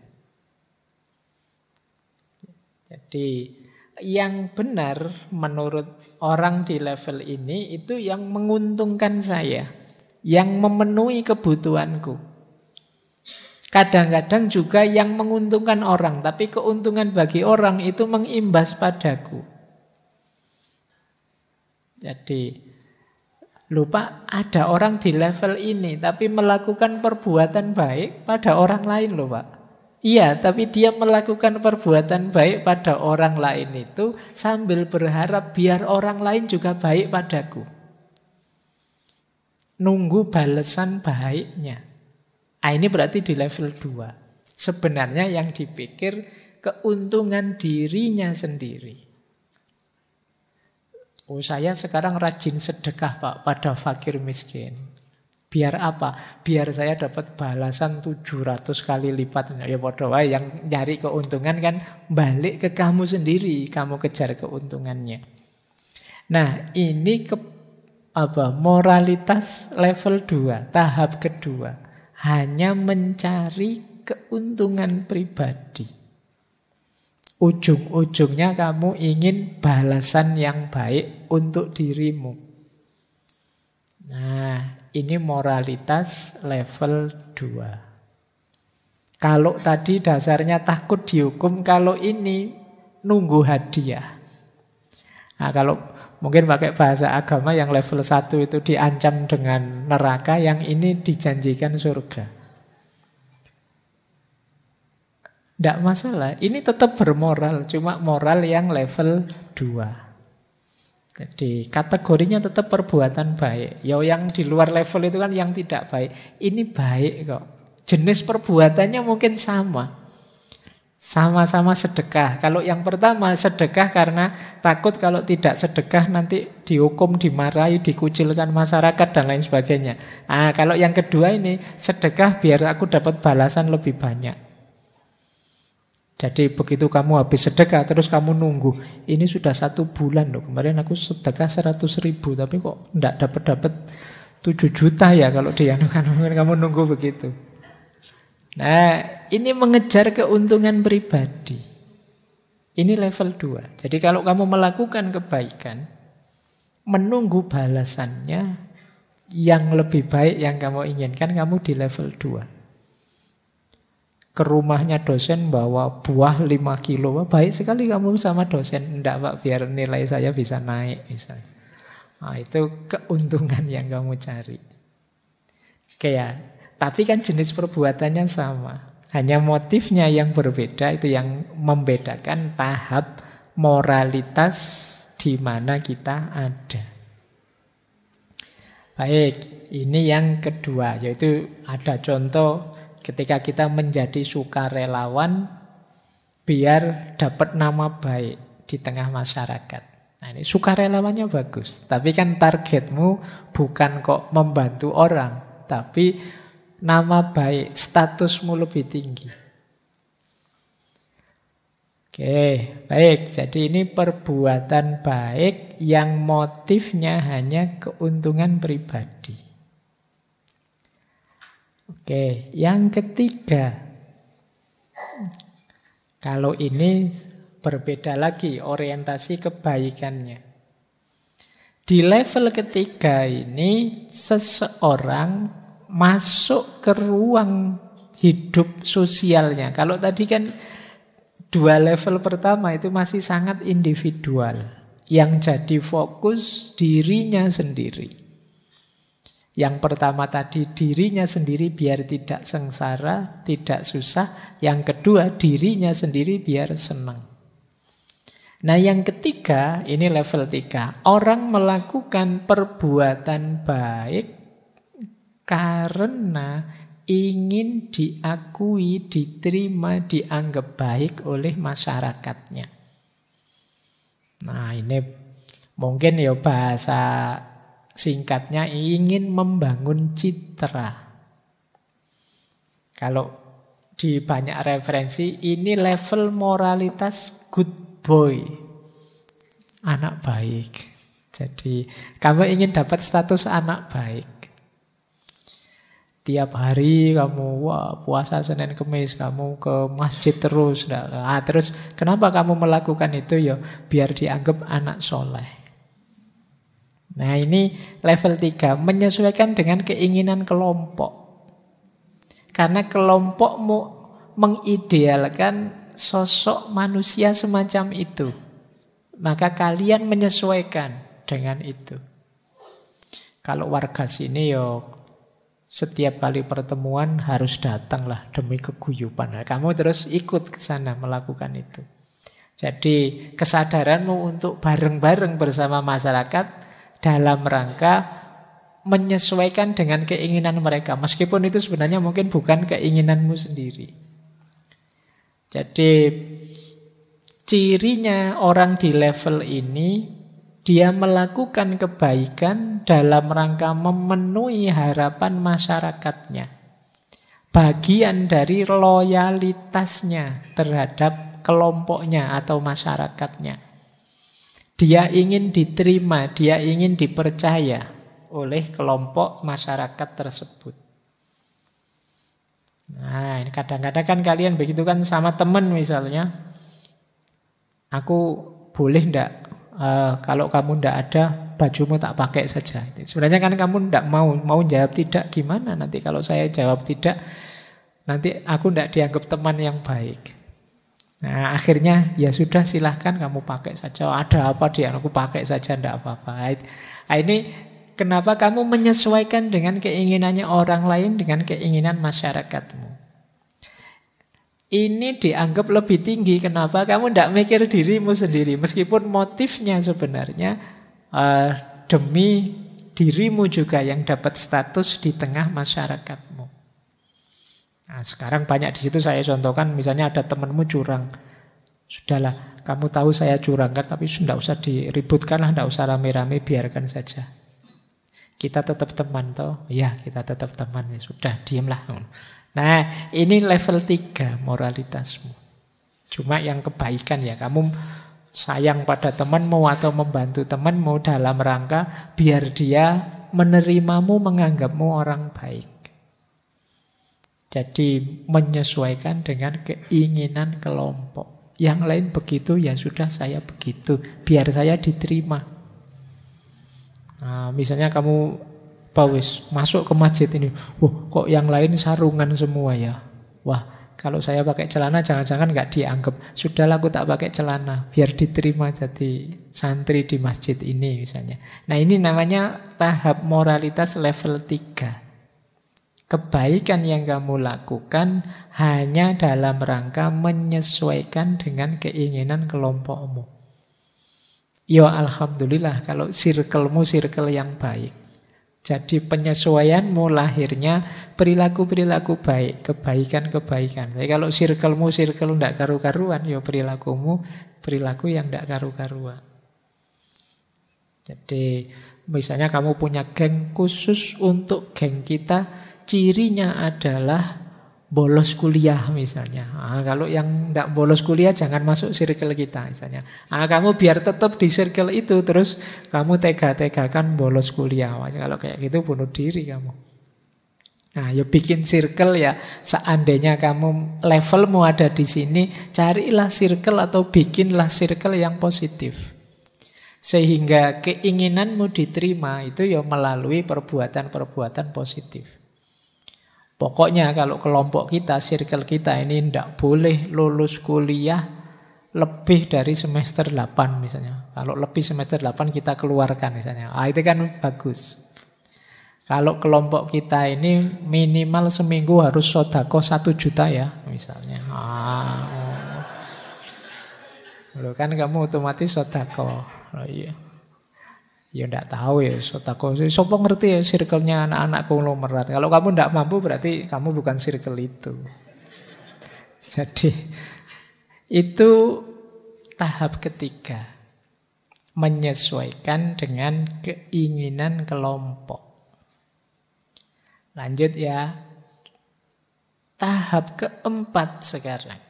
Jadi yang benar menurut orang di level ini itu yang menguntungkan saya, yang memenuhi kebutuhanku. Kadang-kadang juga yang menguntungkan orang, tapi keuntungan bagi orang itu mengimbas padaku. Jadi, lupa ada orang di level ini, tapi melakukan perbuatan baik pada orang lain loh Pak. Iya, tapi dia melakukan perbuatan baik pada orang lain itu sambil berharap biar orang lain juga baik padaku. Nunggu balasan baiknya. Ini berarti di level 2. Sebenarnya yang dipikir keuntungan dirinya sendiri. Oh saya sekarang rajin sedekah Pak pada fakir miskin. Biar apa? Biar saya dapat balasan 700 kali lipat. Ya bodoh, yang nyari keuntungan kan balik ke kamu sendiri. Kamu kejar keuntungannya. Nah ini moralitas level 2, tahap kedua. Hanya mencari keuntungan pribadi. Ujung-ujungnya kamu ingin balasan yang baik untuk dirimu. Nah, ini moralitas level 2. Kalau tadi dasarnya takut dihukum, kalau ini nunggu hadiah. Nah, kalau mungkin pakai bahasa agama yang level 1 itu diancam dengan neraka, yang ini dijanjikan surga. Tidak masalah, ini tetap bermoral, cuma moral yang level 2. Jadi kategorinya tetap perbuatan baik. Yang di luar level itu kan yang tidak baik. Ini baik kok. Jenis perbuatannya mungkin sama. Sama-sama sedekah. Kalau yang pertama sedekah karena takut kalau tidak sedekah nanti dihukum, dimarahi, dikucilkan masyarakat dan lain sebagainya. Kalau yang kedua ini sedekah biar aku dapat balasan lebih banyak. Jadi begitu kamu habis sedekah terus kamu nunggu. Ini sudah 1 bulan loh. Kemarin aku sedekah 100.000 tapi kok tidak dapat 7 juta ya kalau dianukan. Kamu nunggu begitu. Nah, ini mengejar keuntungan pribadi. Ini level 2. Jadi kalau kamu melakukan kebaikan, menunggu balasannya yang lebih baik yang kamu inginkan, kamu di level 2. Ke rumahnya dosen bawa buah 5 kilo, baik sekali kamu sama dosen. Enggak Pak, biar nilai saya bisa naik misalnya. Itu keuntungan yang kamu cari. Oke ya. Tapi kan jenis perbuatannya sama. Hanya motifnya yang berbeda, itu yang membedakan tahap moralitas di mana kita ada. Baik, Ini yang kedua, yaitu ada contoh ketika kita menjadi sukarelawan biar dapat nama baik di tengah masyarakat. Nah ini sukarelawannya bagus, tapi kan targetmu bukan kok membantu orang, tapi nama baik, statusmu lebih tinggi. Oke, baik. Jadi ini perbuatan baik yang motifnya hanya keuntungan pribadi. Oke, yang ketiga. Kalau ini berbeda lagi orientasi kebaikannya. Di level ketiga ini seseorang masuk ke ruang hidup sosialnya. Kalau tadi kan dua level pertama itu masih sangat individual. Yang jadi fokus dirinya sendiri. Yang pertama tadi dirinya sendiri biar tidak sengsara, tidak susah. Yang kedua dirinya sendiri biar senang. Nah yang ketiga, ini level 3. Orang melakukan perbuatan baik karena ingin diakui, diterima, dianggap baik oleh masyarakatnya. Nah ini mungkin ya bahasa singkatnya ingin membangun citra. Kalau di banyak referensi ini level moralitas good boy, anak baik. Jadi kamu ingin dapat status anak baik. Tiap hari kamu puasa Senin Kemis, kamu ke masjid terus. Terus kenapa kamu melakukan itu? Ya biar dianggap anak soleh. Nah ini level 3, menyesuaikan dengan keinginan kelompok. Karena kelompokmu mengidealkan sosok manusia semacam itu, maka kalian menyesuaikan dengan itu. Kalau warga sini ya setiap kali pertemuan harus datanglah demi keguyupan. Nah, kamu terus ikut ke sana melakukan itu. Jadi kesadaranmu untuk bareng-bareng bersama masyarakat dalam rangka menyesuaikan dengan keinginan mereka. Meskipun itu sebenarnya mungkin bukan keinginanmu sendiri. Jadi cirinya orang di level ini, dia melakukan kebaikan dalam rangka memenuhi harapan masyarakatnya. Bagian dari loyalitasnya terhadap kelompoknya atau masyarakatnya. Dia ingin diterima, dia ingin dipercaya oleh kelompok masyarakat tersebut. Nah, ini kadang-kadang kan kalian begitu kan sama teman misalnya. Aku boleh enggak kalau kamu ndak ada, bajumu tak pakai saja. Sebenarnya kan kamu ndak mau jawab tidak, gimana nanti kalau saya jawab tidak, nanti aku ndak dianggap teman yang baik. Nah akhirnya ya sudah silahkan kamu pakai saja. Ada apa dia, aku pakai saja ndak apa-apa. Nah, ini kenapa kamu menyesuaikan dengan keinginannya orang lain dengan keinginan masyarakatmu. Ini dianggap lebih tinggi. Kenapa? Kamu tidak mikir dirimu sendiri. Meskipun motifnya sebenarnya demi dirimu juga yang dapat status di tengah masyarakatmu. Nah, sekarang banyak di situ saya contohkan. Misalnya ada temanmu curang. Sudahlah, kamu tahu saya curang kan, tapi tidak usah diributkan lah, tidak usah rame-rame, biarkan saja. Kita tetap teman toh. Ya, kita tetap teman. Ya sudah, diamlah. Nah, ini level 3 moralitasmu. Cuma yang kebaikan ya, kamu sayang pada temanmu atau membantu temanmu dalam rangka biar dia menerimamu, menganggapmu orang baik. Jadi menyesuaikan dengan keinginan kelompok. Yang lain begitu, ya sudah saya begitu, biar saya diterima. Nah, misalnya kamu masuk ke masjid ini, kok yang lain sarungan semua ya. Wah, kalau saya pakai celana jangan-jangan nggak dianggap. Sudahlah aku tak pakai celana, biar diterima jadi santri di masjid ini misalnya. Nah ini namanya tahap moralitas level 3. Kebaikan yang kamu lakukan hanya dalam rangka menyesuaikan dengan keinginan kelompokmu. Ya alhamdulillah kalau circlemu circle yang baik. Jadi penyesuaianmu lahirnya perilaku-perilaku baik, kebaikan-kebaikan. Jadi kalau circlemu circle ndak karu-karuan, ya perilakumu perilaku yang ndak karu-karuan. Jadi misalnya kamu punya geng khusus untuk geng kita, cirinya adalah bolos kuliah misalnya. Kalau yang tidak bolos kuliah jangan masuk circle kita misalnya. Kamu biar tetap di circle itu, terus kamu tega-tegakan bolos kuliah. Kalau kayak gitu bunuh diri kamu. Ya bikin circle ya. Seandainya kamu levelmu ada di sini, carilah circle atau bikinlah circle yang positif. Sehingga keinginanmu diterima itu ya melalui perbuatan-perbuatan positif. Pokoknya kalau kelompok kita, circle kita ini tidak boleh lulus kuliah lebih dari semester 8 misalnya. Kalau lebih semester 8 kita keluarkan misalnya. Itu kan bagus. Kalau kelompok kita ini minimal seminggu harus sodako 1 juta ya misalnya. Loh kan kamu otomatis sodako. Iya. Ya enggak tahu ya sodako. Sopo ngerti ya circle-nya anak-anak konglomerat. Kalau kamu enggak mampu berarti kamu bukan circle itu. Jadi itu tahap ketiga. Menyesuaikan dengan keinginan kelompok. Lanjut ya. Tahap keempat sekarang.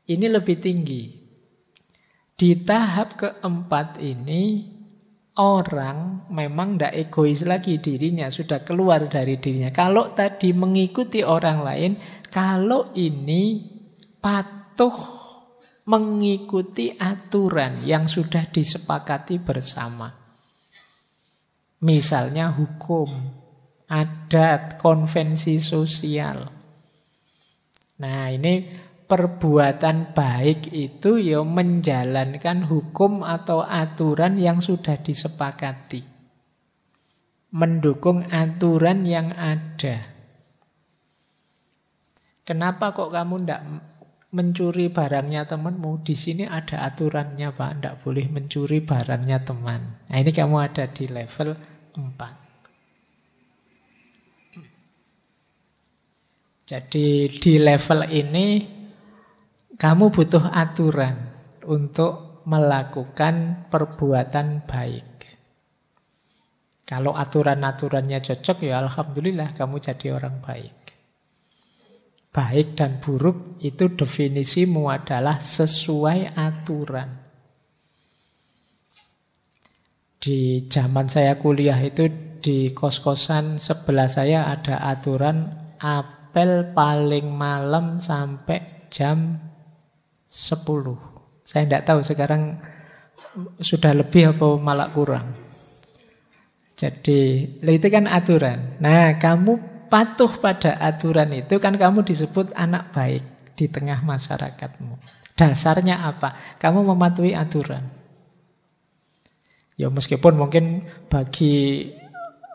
Ini lebih tinggi. Di tahap keempat ini, orang memang tidak egois lagi dirinya, sudah keluar dari dirinya. Kalau tadi mengikuti orang lain, kalau ini patuh mengikuti aturan yang sudah disepakati bersama. Misalnya hukum, adat, konvensi sosial. Nah ini perbuatan baik itu ya menjalankan hukum atau aturan yang sudah disepakati. Mendukung aturan yang ada. Kenapa kok kamu tidak mencuri barangnya temanmu? Di sini ada aturannya Pak, tidak boleh mencuri barangnya teman. Nah ini kamu ada di level 4. Jadi di level ini kamu butuh aturan untuk melakukan perbuatan baik. Kalau aturan-aturannya cocok, ya alhamdulillah kamu jadi orang baik. Baik dan buruk itu definisimu adalah sesuai aturan. Di zaman saya kuliah itu di kos-kosan sebelah saya ada aturan apel paling malam sampai jam 10. Saya tidak tahu sekarang sudah lebih apa malah kurang. Jadi itu kan aturan. Nah kamu patuh pada aturan itu kan kamu disebut anak baik di tengah masyarakatmu. Dasarnya apa? Kamu mematuhi aturan. Ya meskipun mungkin bagi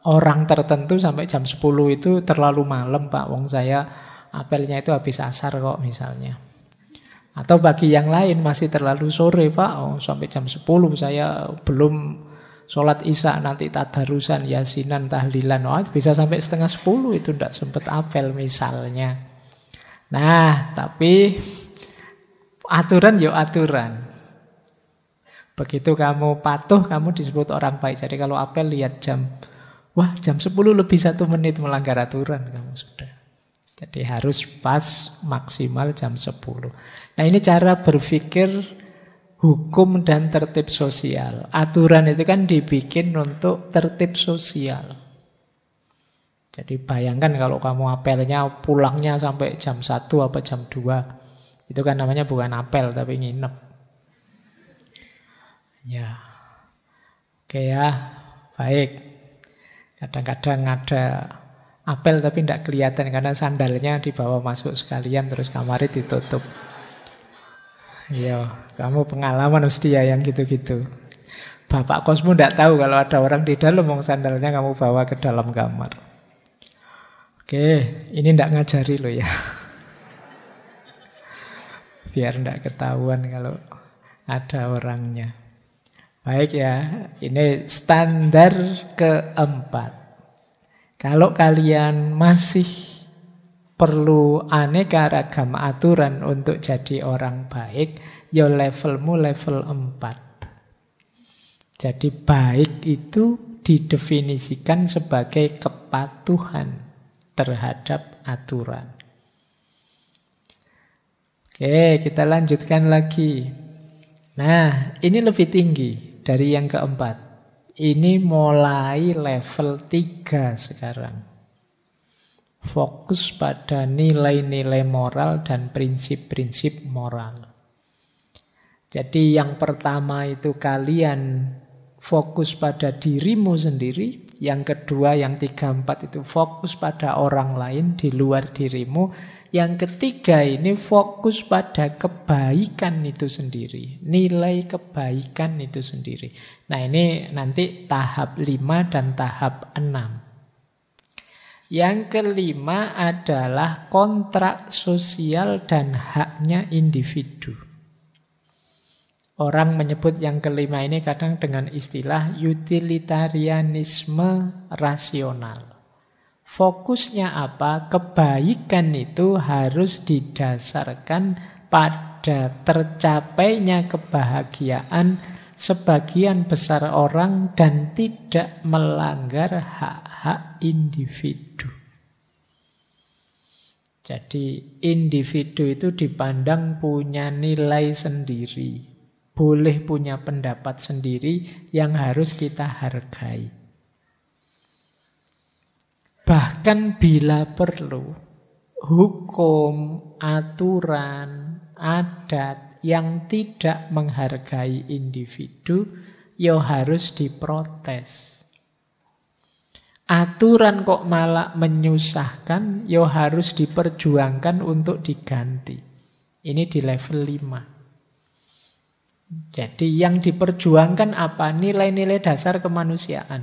orang tertentu sampai jam 10 itu terlalu malam Pak. Wong saya apelnya itu habis asar kok misalnya. Atau bagi yang lain masih terlalu sore Pak, sampai jam 10 saya belum sholat isya, nanti tadarusan, yasinan, tahlilan. Bisa sampai setengah 10 itu tidak sempat apel misalnya. Nah tapi aturan ya aturan. Begitu kamu patuh, kamu disebut orang baik. Jadi kalau apel lihat jam, wah jam 10 lebih 1 menit melanggar aturan kamu sudah. Jadi harus pas maksimal jam 10. Nah ini cara berpikir hukum dan tertib sosial. Aturan itu kan dibikin untuk tertib sosial. Jadi bayangkan kalau kamu apelnya pulangnya sampai jam 1 apa jam 2. Itu kan namanya bukan apel tapi nginep. Ya, oke ya, baik. Kadang-kadang ada apel tapi tidak kelihatan karena sandalnya dibawa masuk sekalian terus kamarnya ditutup. Iya, kamu pengalaman mesti ya yang gitu-gitu. Bapak kosmu tidak tahu kalau ada orang di dalam, sandalnya kamu bawa ke dalam kamar. Oke, ini tidak ngajari loh ya. Biar tidak ketahuan kalau ada orangnya. Baik ya, ini standar keempat. Kalau kalian masih perlu aneka ragam aturan untuk jadi orang baik, ya levelmu level 4. Jadi baik itu didefinisikan sebagai kepatuhan terhadap aturan. Oke, kita lanjutkan lagi. Nah, ini lebih tinggi dari yang keempat. Ini mulai level 3 sekarang. Fokus pada nilai-nilai moral dan prinsip-prinsip moral. Jadi yang pertama itu kalian fokus pada dirimu sendiri. Yang kedua, yang 3, 4 itu fokus pada orang lain di luar dirimu. Yang ketiga ini fokus pada kebaikan itu sendiri. Nilai kebaikan itu sendiri. Nah ini nanti tahap 5 dan tahap 6. Yang kelima adalah kontrak sosial dan haknya individu. Orang menyebut yang kelima ini kadang dengan istilah utilitarianisme rasional. Fokusnya apa? Kebaikan itu harus didasarkan pada tercapainya kebahagiaan sebagian besar orang dan tidak melanggar hak-hak individu. Jadi individu itu dipandang punya nilai sendiri, boleh punya pendapat sendiri yang harus kita hargai. Bahkan bila perlu, hukum, aturan, adat yang tidak menghargai individu, ya harus diprotes. Aturan kok malah menyusahkan, ya harus diperjuangkan untuk diganti. Ini di level 5. Jadi yang diperjuangkan apa? Nilai-nilai dasar kemanusiaan.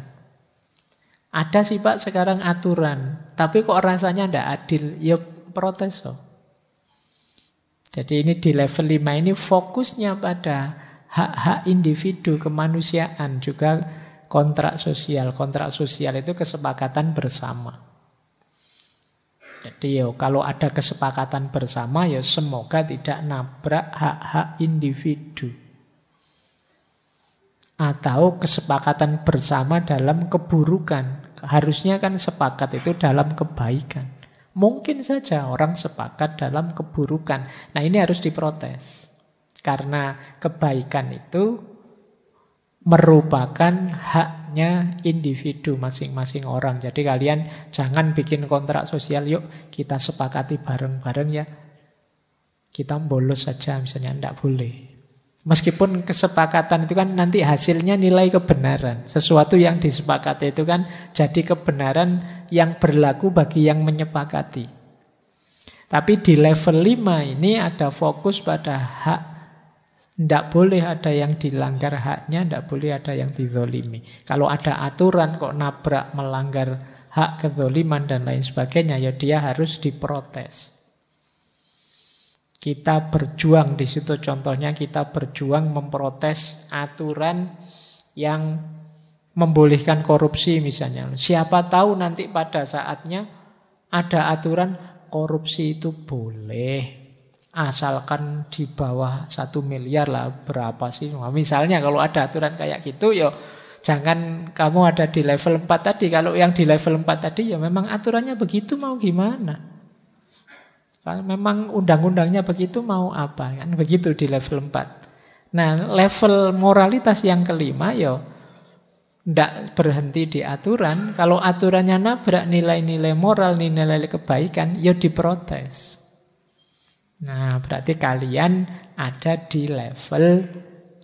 Ada sih Pak sekarang aturan, tapi kok rasanya tidak adil, ya protes. Jadi ini di level 5 ini fokusnya pada hak-hak individu, kemanusiaan, juga kontrak sosial. Kontrak sosial itu kesepakatan bersama. Jadi kalau ada kesepakatan bersama, ya semoga tidak nabrak hak-hak individu. Atau kesepakatan bersama dalam keburukan. Harusnya kan sepakat itu dalam kebaikan. Mungkin saja orang sepakat dalam keburukan. Nah ini harus diprotes. Karena kebaikan itu merupakan haknya individu masing-masing orang. Jadi kalian jangan bikin kontrak sosial, yuk kita sepakati bareng-bareng ya. Kita bolos saja misalnya, tidak boleh. Meskipun kesepakatan itu kan nanti hasilnya nilai kebenaran. Sesuatu yang disepakati itu kan jadi kebenaran yang berlaku bagi yang menyepakati. Tapi di level 5 ini ada fokus pada hak. Tidak boleh ada yang dilanggar haknya, tidak boleh ada yang dizolimi. Kalau ada aturan kok nabrak melanggar hak kezoliman dan lain sebagainya, ya dia harus diprotes. Kita berjuang di situ, contohnya kita berjuang memprotes aturan yang membolehkan korupsi misalnya. Siapa tahu nanti pada saatnya ada aturan korupsi itu boleh. Asalkan di bawah 1 miliar lah, berapa sih? Nah, misalnya kalau ada aturan kayak gitu, ya jangan kamu ada di level 4 tadi. Kalau yang di level 4 tadi ya memang aturannya begitu, mau gimana? Kalau memang undang-undangnya begitu, mau apa? Kan begitu di level 4. Nah, level moralitas yang kelima ya tidak berhenti di aturan. Kalau aturannya nabrak nilai-nilai moral, nilai-nilai kebaikan, ya diprotes. Nah, berarti kalian ada di level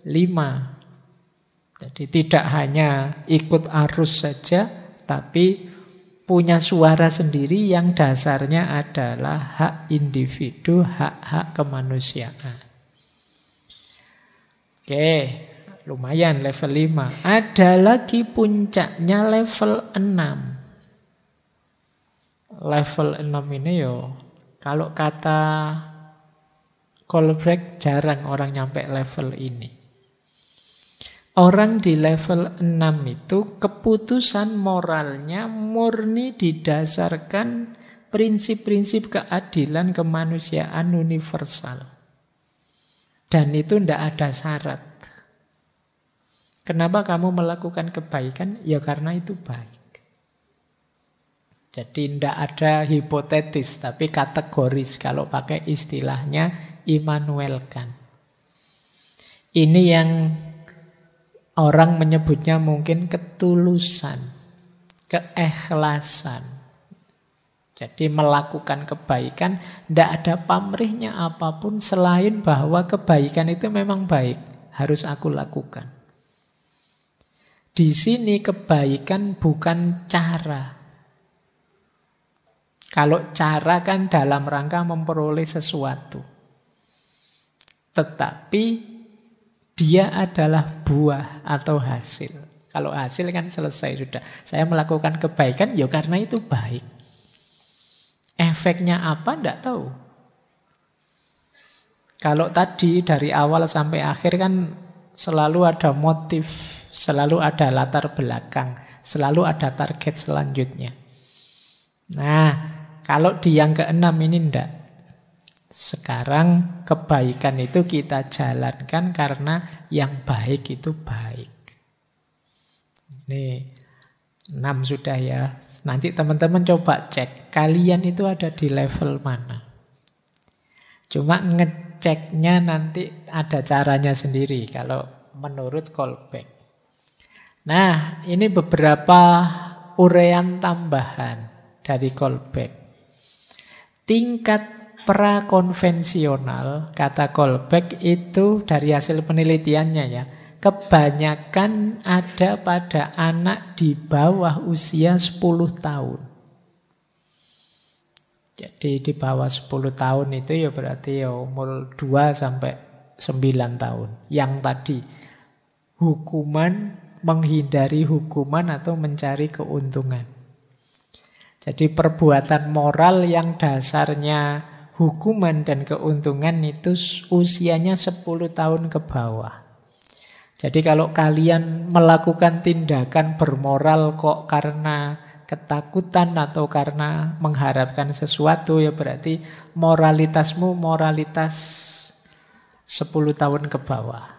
5. Jadi tidak hanya ikut arus saja, tapi punya suara sendiri yang dasarnya adalah hak individu, hak-hak kemanusiaan. Oke, lumayan level 5. Ada lagi puncaknya level 6. Level 6 ini kalau kata Kohlberg jarang orang nyampe level ini. Orang di level 6 itu keputusan moralnya murni didasarkan prinsip-prinsip keadilan kemanusiaan universal. Dan itu tidak ada syarat. Kenapa kamu melakukan kebaikan? Ya karena itu baik. Jadi tidak ada hipotetis, tapi kategoris kalau pakai istilahnya Immanuel Kant. Ini yang orang menyebutnya mungkin ketulusan, keikhlasan. Jadi melakukan kebaikan tidak ada pamrihnya apapun selain bahwa kebaikan itu memang baik, harus aku lakukan. Di sini kebaikan bukan cara. Kalau cara kan dalam rangka memperoleh sesuatu. Tetapi dia adalah buah atau hasil. Kalau hasil kan selesai sudah. Saya melakukan kebaikan ya karena itu baik. Efeknya apa? Tidak tahu. Kalau tadi dari awal sampai akhir kan selalu ada motif, selalu ada latar belakang, selalu ada target selanjutnya. Nah, kalau di yang keenam ini enggak. Sekarang kebaikan itu kita jalankan karena yang baik itu baik. Ini 6 sudah ya. Nanti teman-teman coba cek. Kalian itu ada di level mana. Cuma ngeceknya nanti ada caranya sendiri. Kalau menurut Kolbeck. Nah, ini beberapa uraian tambahan dari Kolbeck. Tingkat prakonvensional, kata Kolbeck itu dari hasil penelitiannya ya, kebanyakan ada pada anak di bawah usia 10 tahun. Jadi di bawah 10 tahun itu ya berarti ya umur 2 sampai 9 tahun. Yang tadi, hukuman, menghindari hukuman atau mencari keuntungan. Jadi perbuatan moral yang dasarnya hukuman dan keuntungan itu usianya 10 tahun ke bawah. Jadi kalau kalian melakukan tindakan bermoral kok karena ketakutan atau karena mengharapkan sesuatu, ya berarti moralitasmu moralitas 10 tahun ke bawah.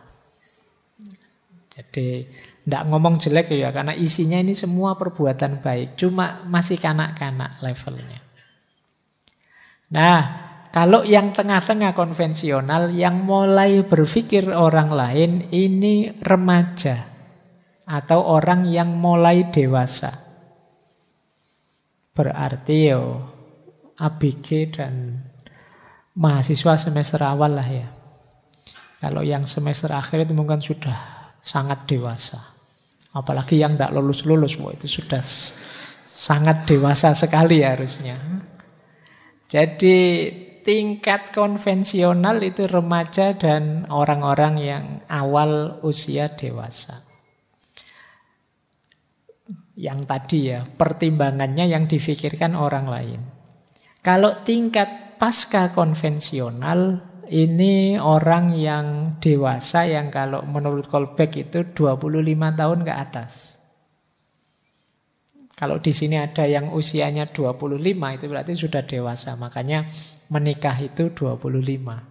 Jadi tidak ngomong jelek ya, karena isinya ini semua perbuatan baik. Cuma masih kanak-kanak levelnya. Nah, kalau yang tengah-tengah konvensional, yang mulai berpikir orang lain, ini remaja. Atau orang yang mulai dewasa. Berarti ABG dan mahasiswa semester awal lah ya. Kalau yang semester akhir itu mungkin sudah sangat dewasa. Apalagi yang tidak lulus-lulus, itu sudah sangat dewasa sekali harusnya. Jadi tingkat konvensional itu remaja dan orang-orang yang awal usia dewasa. Yang tadi ya, pertimbangannya yang difikirkan orang lain. Kalau tingkat pasca konvensional, ini orang yang dewasa yang kalau menurut Kolbeck itu 25 tahun ke atas. Kalau di sini ada yang usianya 25 itu berarti sudah dewasa. Makanya menikah itu 25.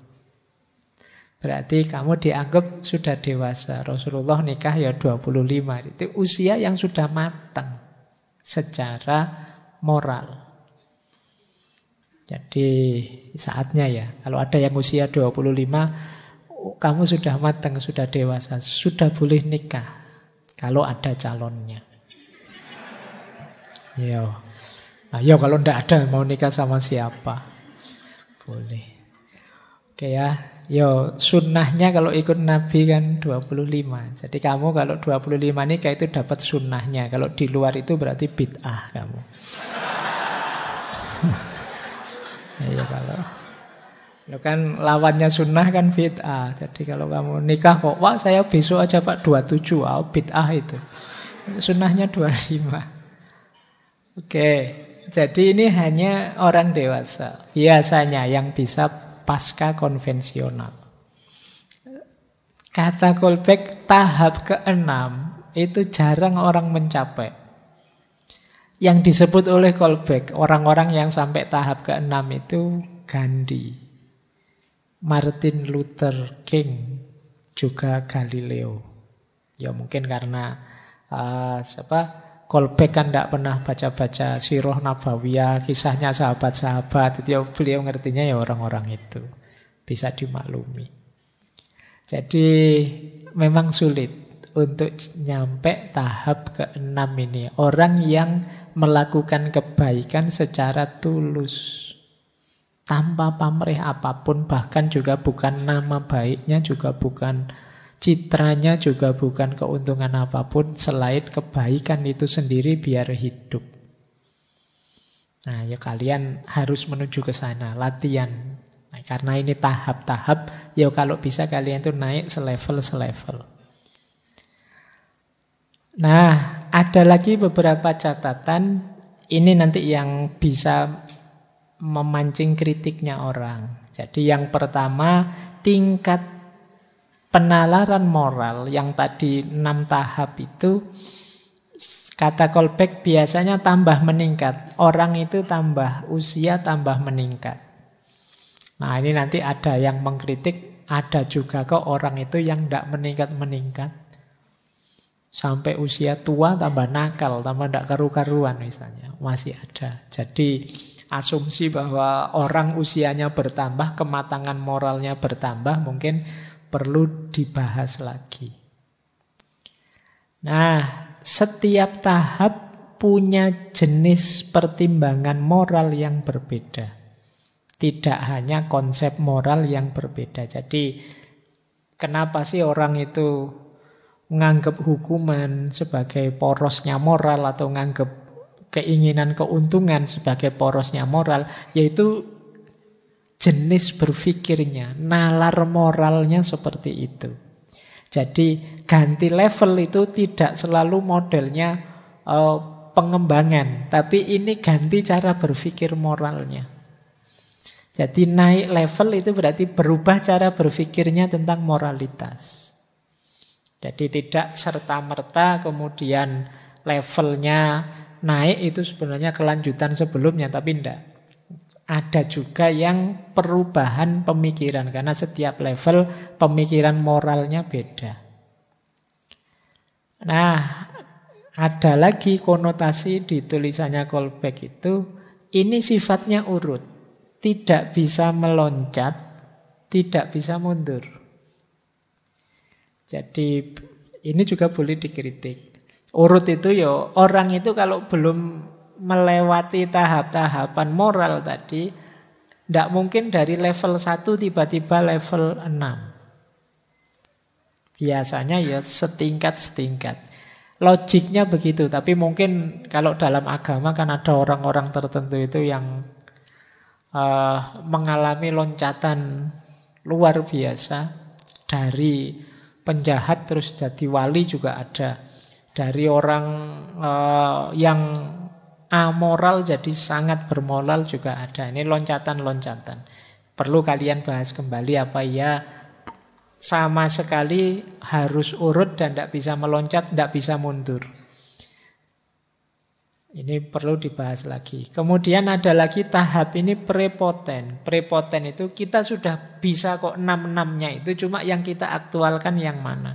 Berarti kamu dianggap sudah dewasa. Rasulullah nikah ya 25. Itu usia yang sudah matang secara moral. Jadi saatnya ya, kalau ada yang usia 25, kamu sudah matang, sudah dewasa, sudah boleh nikah. Kalau ada calonnya. Nah, kalau tidak ada, mau nikah sama siapa? Boleh. Oke ya, sunnahnya kalau ikut Nabi kan 25. Jadi kamu kalau 25 nikah itu dapat sunnahnya. Kalau di luar itu berarti bid'ah kamu. Iya kalau kan lawannya sunnah kan bid'ah. Jadi kalau kamu nikah kok, wah saya besok aja Pak 27, bid'ah itu. Sunnahnya 25. Oke, jadi ini hanya orang dewasa. Biasanya yang bisa pasca konvensional. Kata callback tahap keenam itu jarang orang mencapai. Yang disebut oleh callback, orang-orang yang sampai tahap keenam itu Gandhi, Martin Luther King, juga Galileo. Ya mungkin karena callback kan tidak pernah baca-baca Sirah Nabawiyah, kisahnya sahabat-sahabat. Itu beliau ngertinya ya orang-orang itu. Bisa dimaklumi. Jadi memang sulit untuk nyampe tahap keenam ini. Orang yang melakukan kebaikan secara tulus. Tanpa pamrih apapun, bahkan juga bukan nama baiknya, juga bukan citranya, juga bukan keuntungan apapun, selain kebaikan itu sendiri biar hidup. Nah, ya kalian harus menuju ke sana, latihan. Nah, karena ini tahap-tahap, ya kalau bisa kalian tuh naik selevel-selevel. Nah, ada lagi beberapa catatan, ini nanti yang bisa memancing kritiknya orang. Jadi yang pertama, tingkat penalaran moral yang tadi 6 tahap itu, kata callback biasanya tambah meningkat. Orang itu tambah usia, tambah meningkat. Nah ini nanti ada yang mengkritik, ada juga kok orang itu yang tidak meningkat-meningkat. Sampai usia tua tambah nakal, tambah tidak karu-karuan misalnya. Masih ada. Jadi asumsi bahwa orang usianya bertambah, kematangan moralnya bertambah, mungkin perlu dibahas lagi. Nah, setiap tahap punya jenis pertimbangan moral yang berbeda. Tidak hanya konsep moral yang berbeda. Jadi, kenapa sih orang itu menganggap hukuman sebagai porosnya moral atau menganggap keinginan keuntungan sebagai porosnya moral, yaitu jenis berpikirnya, nalar moralnya seperti itu. Jadi ganti level itu tidak selalu modelnya pengembangan, tapi ini ganti cara berpikir moralnya. Jadi naik level itu berarti berubah cara berpikirnya tentang moralitas. Jadi tidak serta-merta kemudian levelnya naik itu sebenarnya kelanjutan sebelumnya, tapi tidak. Ada juga yang perubahan pemikiran, karena setiap level pemikiran moralnya beda. Nah, ada lagi konotasi di tulisannya callback itu, ini sifatnya urut. Tidak bisa meloncat, tidak bisa mundur. Jadi ini juga boleh dikritik. Urut itu ya orang itu kalau belum melewati tahap-tahapan moral tadi, tidak mungkin dari level 1 tiba-tiba level 6. Biasanya ya setingkat-setingkat. Logiknya begitu, tapi mungkin kalau dalam agama kan ada orang-orang tertentu itu yang mengalami loncatan luar biasa. Dari penjahat terus jadi wali juga ada. Dari orang yang amoral jadi sangat bermoral juga ada. Ini loncatan-loncatan. Perlu kalian bahas kembali apa ya sama sekali harus urut dan tidak bisa meloncat, tidak bisa mundur. Ini perlu dibahas lagi. Kemudian ada lagi tahap ini prepoten. Prepoten itu kita sudah bisa kok 6-6-nya itu, cuma yang kita aktualkan yang mana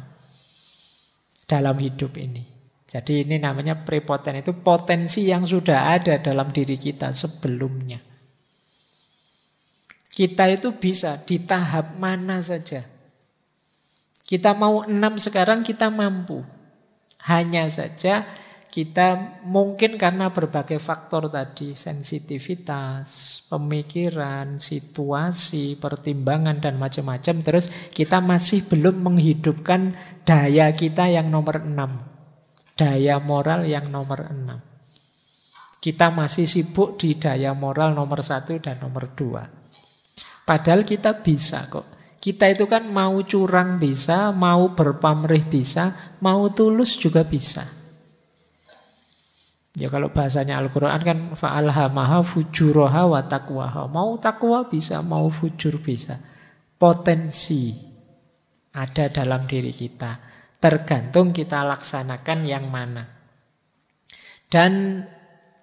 dalam hidup ini. Jadi ini namanya prepoten, itu potensi yang sudah ada dalam diri kita sebelumnya. Kita itu bisa di tahap mana saja. Kita mau 6 sekarang kita mampu. Hanya saja kita mungkin karena berbagai faktor tadi, sensitivitas, pemikiran, situasi, pertimbangan dan macam-macam, terus kita masih belum menghidupkan daya kita yang nomor 6. Daya moral yang nomor 6. Kita masih sibuk di daya moral nomor 1 dan nomor 2. Padahal kita bisa kok. Kita itu kan mau curang bisa, mau berpamrih bisa, mau tulus juga bisa. Ya kalau bahasanya Al-Quran kan fa'alhamaha fujuraha wa taqwaha. Mau takwa bisa, mau fujur bisa. Potensi. ada dalam diri kita. Tergantung kita laksanakan yang mana. Dan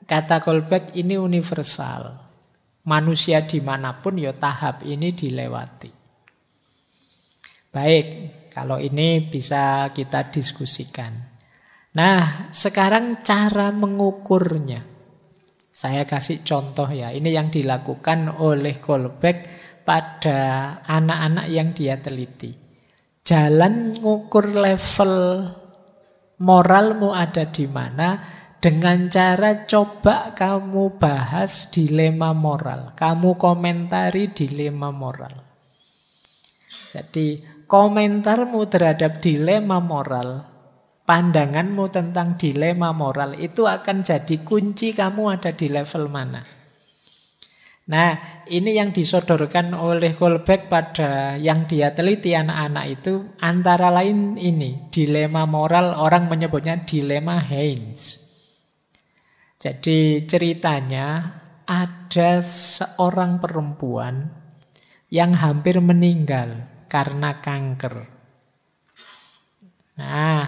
kata Kolbeck ini universal. Manusia dimanapun ya tahap ini dilewati. Baik, kalau ini bisa kita diskusikan. Nah, sekarang cara mengukurnya. Saya kasih contoh ya, ini yang dilakukan oleh Kolbeck pada anak-anak yang dia teliti. Jalan mengukur level moralmu ada di mana dengan cara coba kamu bahas dilema moral. Kamu komentari dilema moral. Jadi komentarmu terhadap dilema moral, pandanganmu tentang dilema moral itu akan jadi kunci kamu ada di level mana. Nah, ini yang disodorkan oleh Kolbeck pada yang dia teliti anak-anak itu antara lain ini, dilema moral, orang menyebutnya dilema Heinz. Jadi ceritanya ada seorang perempuan yang hampir meninggal karena kanker. Nah,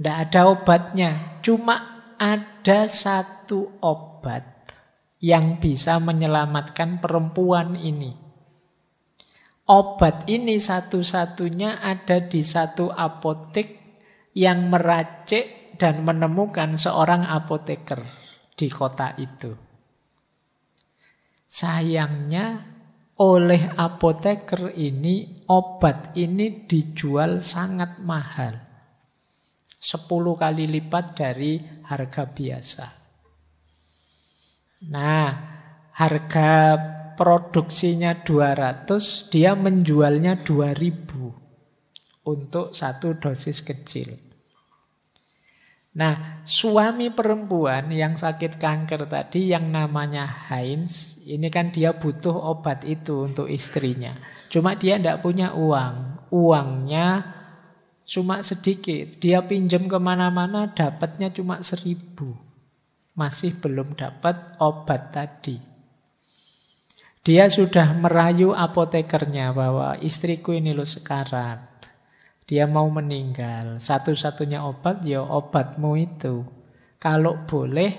tidak ada obatnya. Cuma ada satu obat yang bisa menyelamatkan perempuan ini. Obat ini satu-satunya ada di satu apotek yang meracik dan menemukan seorang apoteker di kota itu. Sayangnya oleh apoteker ini obat ini dijual sangat mahal. 10 kali lipat dari harga biasa. Nah, harga produksinya 200, dia menjualnya 2000 untuk satu dosis kecil. Nah, suami perempuan yang sakit kanker tadi yang namanya Heinz, ini kan dia butuh obat itu untuk istrinya. Cuma dia tidak punya uang. Uangnya cuma sedikit. Dia pinjam kemana-mana dapatnya cuma 1000. Masih belum dapat obat tadi. Dia sudah merayu apotekernya bahwa istriku ini loh sekarat. Dia mau meninggal. Satu-satunya obat ya obatmu itu. Kalau boleh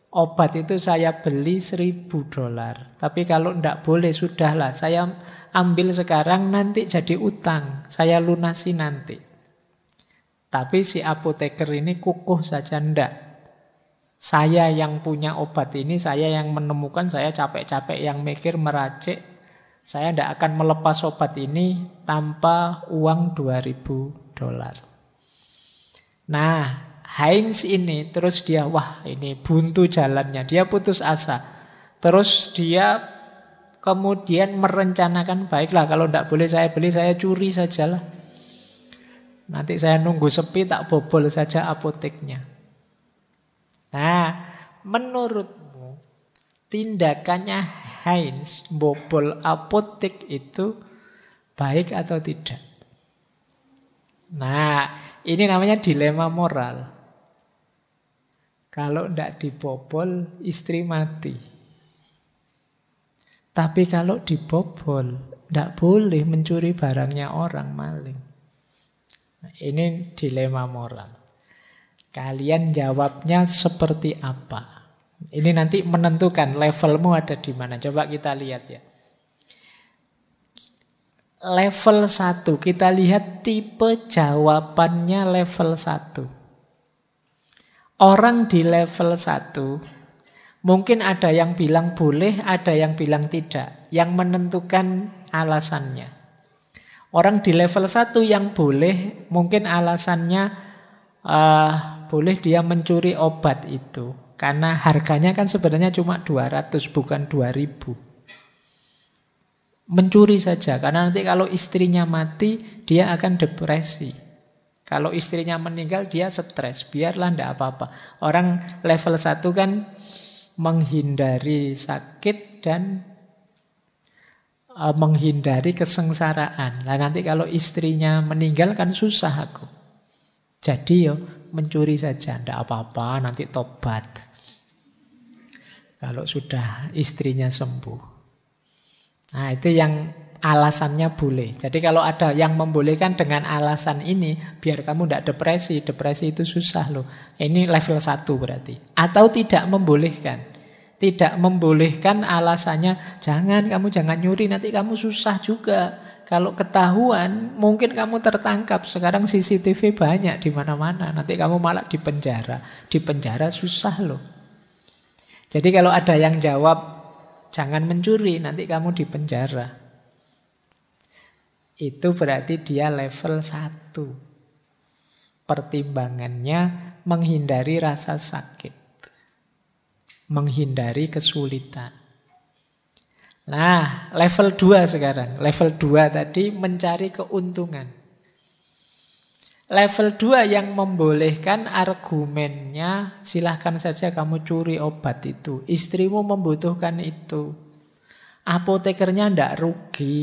obat itu saya beli $1000. Tapi kalau tidak boleh sudahlah. Saya ambil sekarang nanti jadi utang. Saya lunasi nanti. Tapi si apoteker ini kukuh saja ndak. Saya yang punya obat ini, saya yang menemukan, saya capek-capek yang mikir meracik. Saya tidak akan melepas obat ini tanpa uang $2000. Nah, Heinz ini terus dia, wah ini buntu jalannya. Dia putus asa. Terus dia kemudian merencanakan, baiklah kalau tidak boleh saya beli, saya curi sajalah. Nanti saya nunggu sepi, tak bobol saja apoteknya. Nah, menurutmu tindakannya Heinz bobol apotek itu baik atau tidak? Nah, ini namanya dilema moral. Kalau tidak dibobol, istri mati. Tapi kalau dibobol, tidak boleh mencuri barangnya orang, maling. Nah, ini dilema moral. Kalian jawabnya seperti apa? Ini nanti menentukan levelmu ada di mana. Coba kita lihat ya. Level 1, kita lihat tipe jawabannya level 1. Orang di level 1, mungkin ada yang bilang boleh, ada yang bilang tidak. Yang menentukan alasannya. Orang di level 1 yang boleh, mungkin alasannya boleh dia mencuri obat itu. Karena harganya kan sebenarnya cuma 200, bukan 2000. Mencuri saja, karena nanti kalau istrinya mati, dia akan depresi. Kalau istrinya meninggal, dia stres. Biarlah, tidak apa-apa. Orang level 1 kan menghindari sakit dan menghindari kesengsaraan. Nah, nanti kalau istrinya meninggal kan susah aku. Jadi mencuri saja, tidak apa-apa, nanti tobat. Kalau sudah istrinya sembuh. Nah, itu yang alasannya boleh. Jadi kalau ada yang membolehkan dengan alasan ini, biar kamu tidak depresi. Depresi itu susah loh. Ini level 1 berarti. Atau tidak membolehkan. Tidak membolehkan alasannya, kamu jangan nyuri, nanti kamu susah juga. Kalau ketahuan, mungkin kamu tertangkap. Sekarang CCTV banyak di mana-mana. Nanti kamu malah dipenjara. Dipenjara susah loh. Jadi kalau ada yang jawab, jangan mencuri, nanti kamu dipenjara. Itu berarti dia level 1. Pertimbangannya menghindari rasa sakit. Menghindari kesulitan. Nah, level 2 sekarang. Level 2 tadi mencari keuntungan. Level 2 yang membolehkan argumennya, silahkan saja kamu curi obat itu. Istrimu membutuhkan itu. Apotekernya ndak rugi.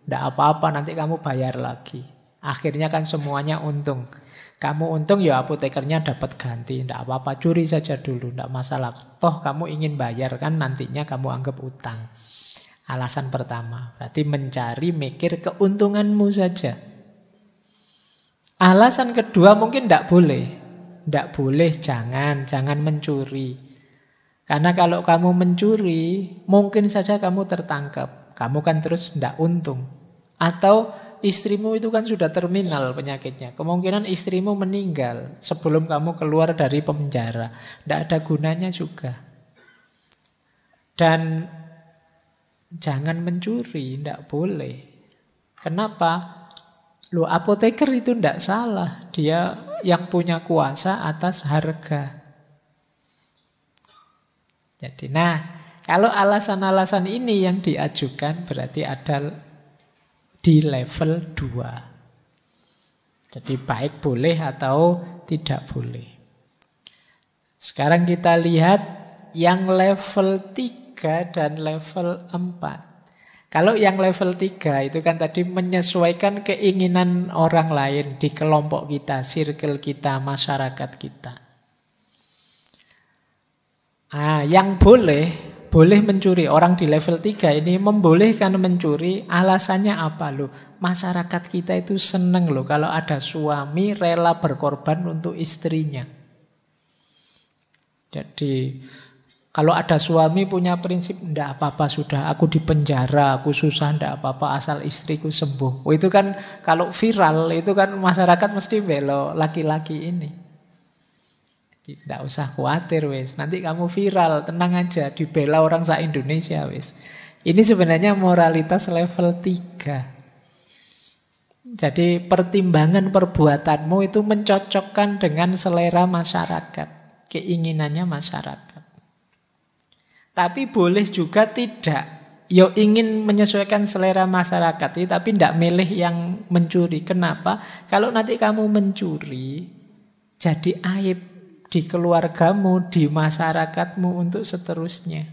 Tidak apa-apa, nanti kamu bayar lagi. Akhirnya kan semuanya untung. Kamu untung, ya apotekernya dapat ganti. Tidak apa-apa, curi saja dulu, tidak masalah. Toh kamu ingin bayar kan, nantinya kamu anggap utang. Alasan pertama, berarti mencari, mikir keuntunganmu saja. Alasan kedua mungkin tidak boleh. Tidak boleh, jangan mencuri. Karena kalau kamu mencuri, mungkin saja kamu tertangkap. Kamu kan terus tidak untung. Atau istrimu itu kan sudah terminal penyakitnya. Kemungkinan istrimu meninggal sebelum kamu keluar dari penjara. Tidak ada gunanya juga. Dan jangan mencuri, tidak boleh. Kenapa? Loh, apoteker itu tidak salah. Dia yang punya kuasa atas harga. Jadi, kalau alasan-alasan ini yang diajukan berarti ada di level 2. Jadi baik boleh atau tidak boleh. Sekarang kita lihat yang level 3 dan level 4. Kalau yang level 3 itu kan tadi menyesuaikan keinginan orang lain di kelompok kita, circle kita, masyarakat kita. Yang boleh mencuri. Orang di level 3 ini membolehkan mencuri. Alasannya apa loh? Masyarakat kita itu seneng loh kalau ada suami rela berkorban untuk istrinya. Jadi kalau ada suami punya prinsip, ndak apa-apa sudah, aku di penjara, aku susah, ndak apa-apa asal istriku sembuh. Itu kan kalau viral itu kan masyarakat mesti belo laki-laki ini. Tidak usah khawatir wis. Nanti kamu viral, tenang aja, dibela orang se-Indonesia wis. Ini sebenarnya moralitas level 3. Jadi pertimbangan perbuatanmu itu mencocokkan dengan selera masyarakat, keinginannya masyarakat. Tapi boleh juga tidak. Yo ingin menyesuaikan selera masyarakat, tapi tidak milih yang mencuri. Kenapa? Kalau nanti kamu mencuri, jadi aib di keluargamu, di masyarakatmu untuk seterusnya.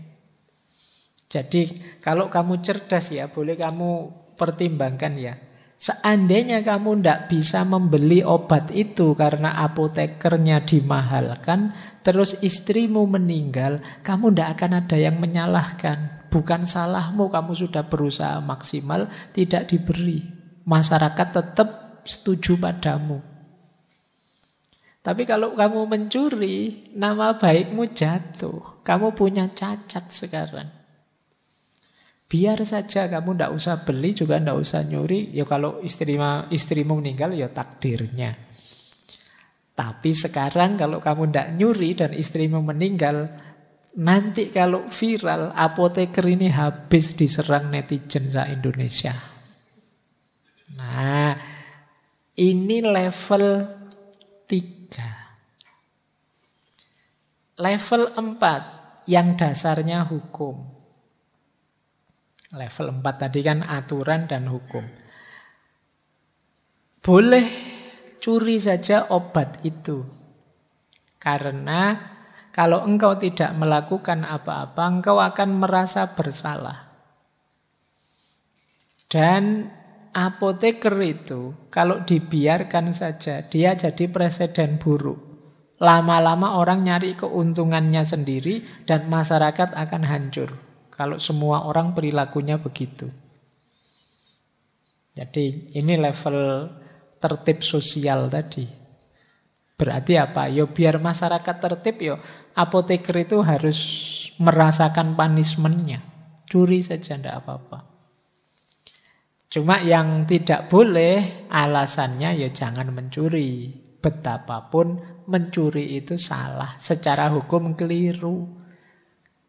Jadi kalau kamu cerdas ya, boleh kamu pertimbangkan ya. Seandainya kamu tidak bisa membeli obat itu karena apotekernya dimahalkan, terus istrimu meninggal, kamu tidak akan ada yang menyalahkan. Bukan salahmu, kamu sudah berusaha maksimal, tidak diberi. Masyarakat tetap setuju padamu. Tapi kalau kamu mencuri, nama baikmu jatuh. Kamu punya cacat sekarang. Biar saja kamu tidak usah beli, juga tidak usah nyuri. Ya kalau istrimu meninggal, ya takdirnya. Tapi sekarang kalau kamu tidak nyuri dan istrimu meninggal, nanti kalau viral, apoteker ini habis diserang netizen se-Indonesia. Nah, ini level 3. Level 4 yang dasarnya hukum. Level 4 tadi kan aturan dan hukum. Boleh curi saja obat itu. Karena kalau engkau tidak melakukan apa-apa, engkau akan merasa bersalah. Dan apoteker itu kalau dibiarkan saja, dia jadi presiden buruk. Lama-lama orang nyari keuntungannya sendiri dan masyarakat akan hancur. Kalau semua orang perilakunya begitu. Jadi ini level tertib sosial tadi. Berarti apa? Yo biar masyarakat tertib, yo apoteker itu harus merasakan punishment-nya. Curi saja ndak apa-apa. Cuma yang tidak boleh alasannya ya jangan mencuri. Betapapun mencuri itu salah, secara hukum keliru.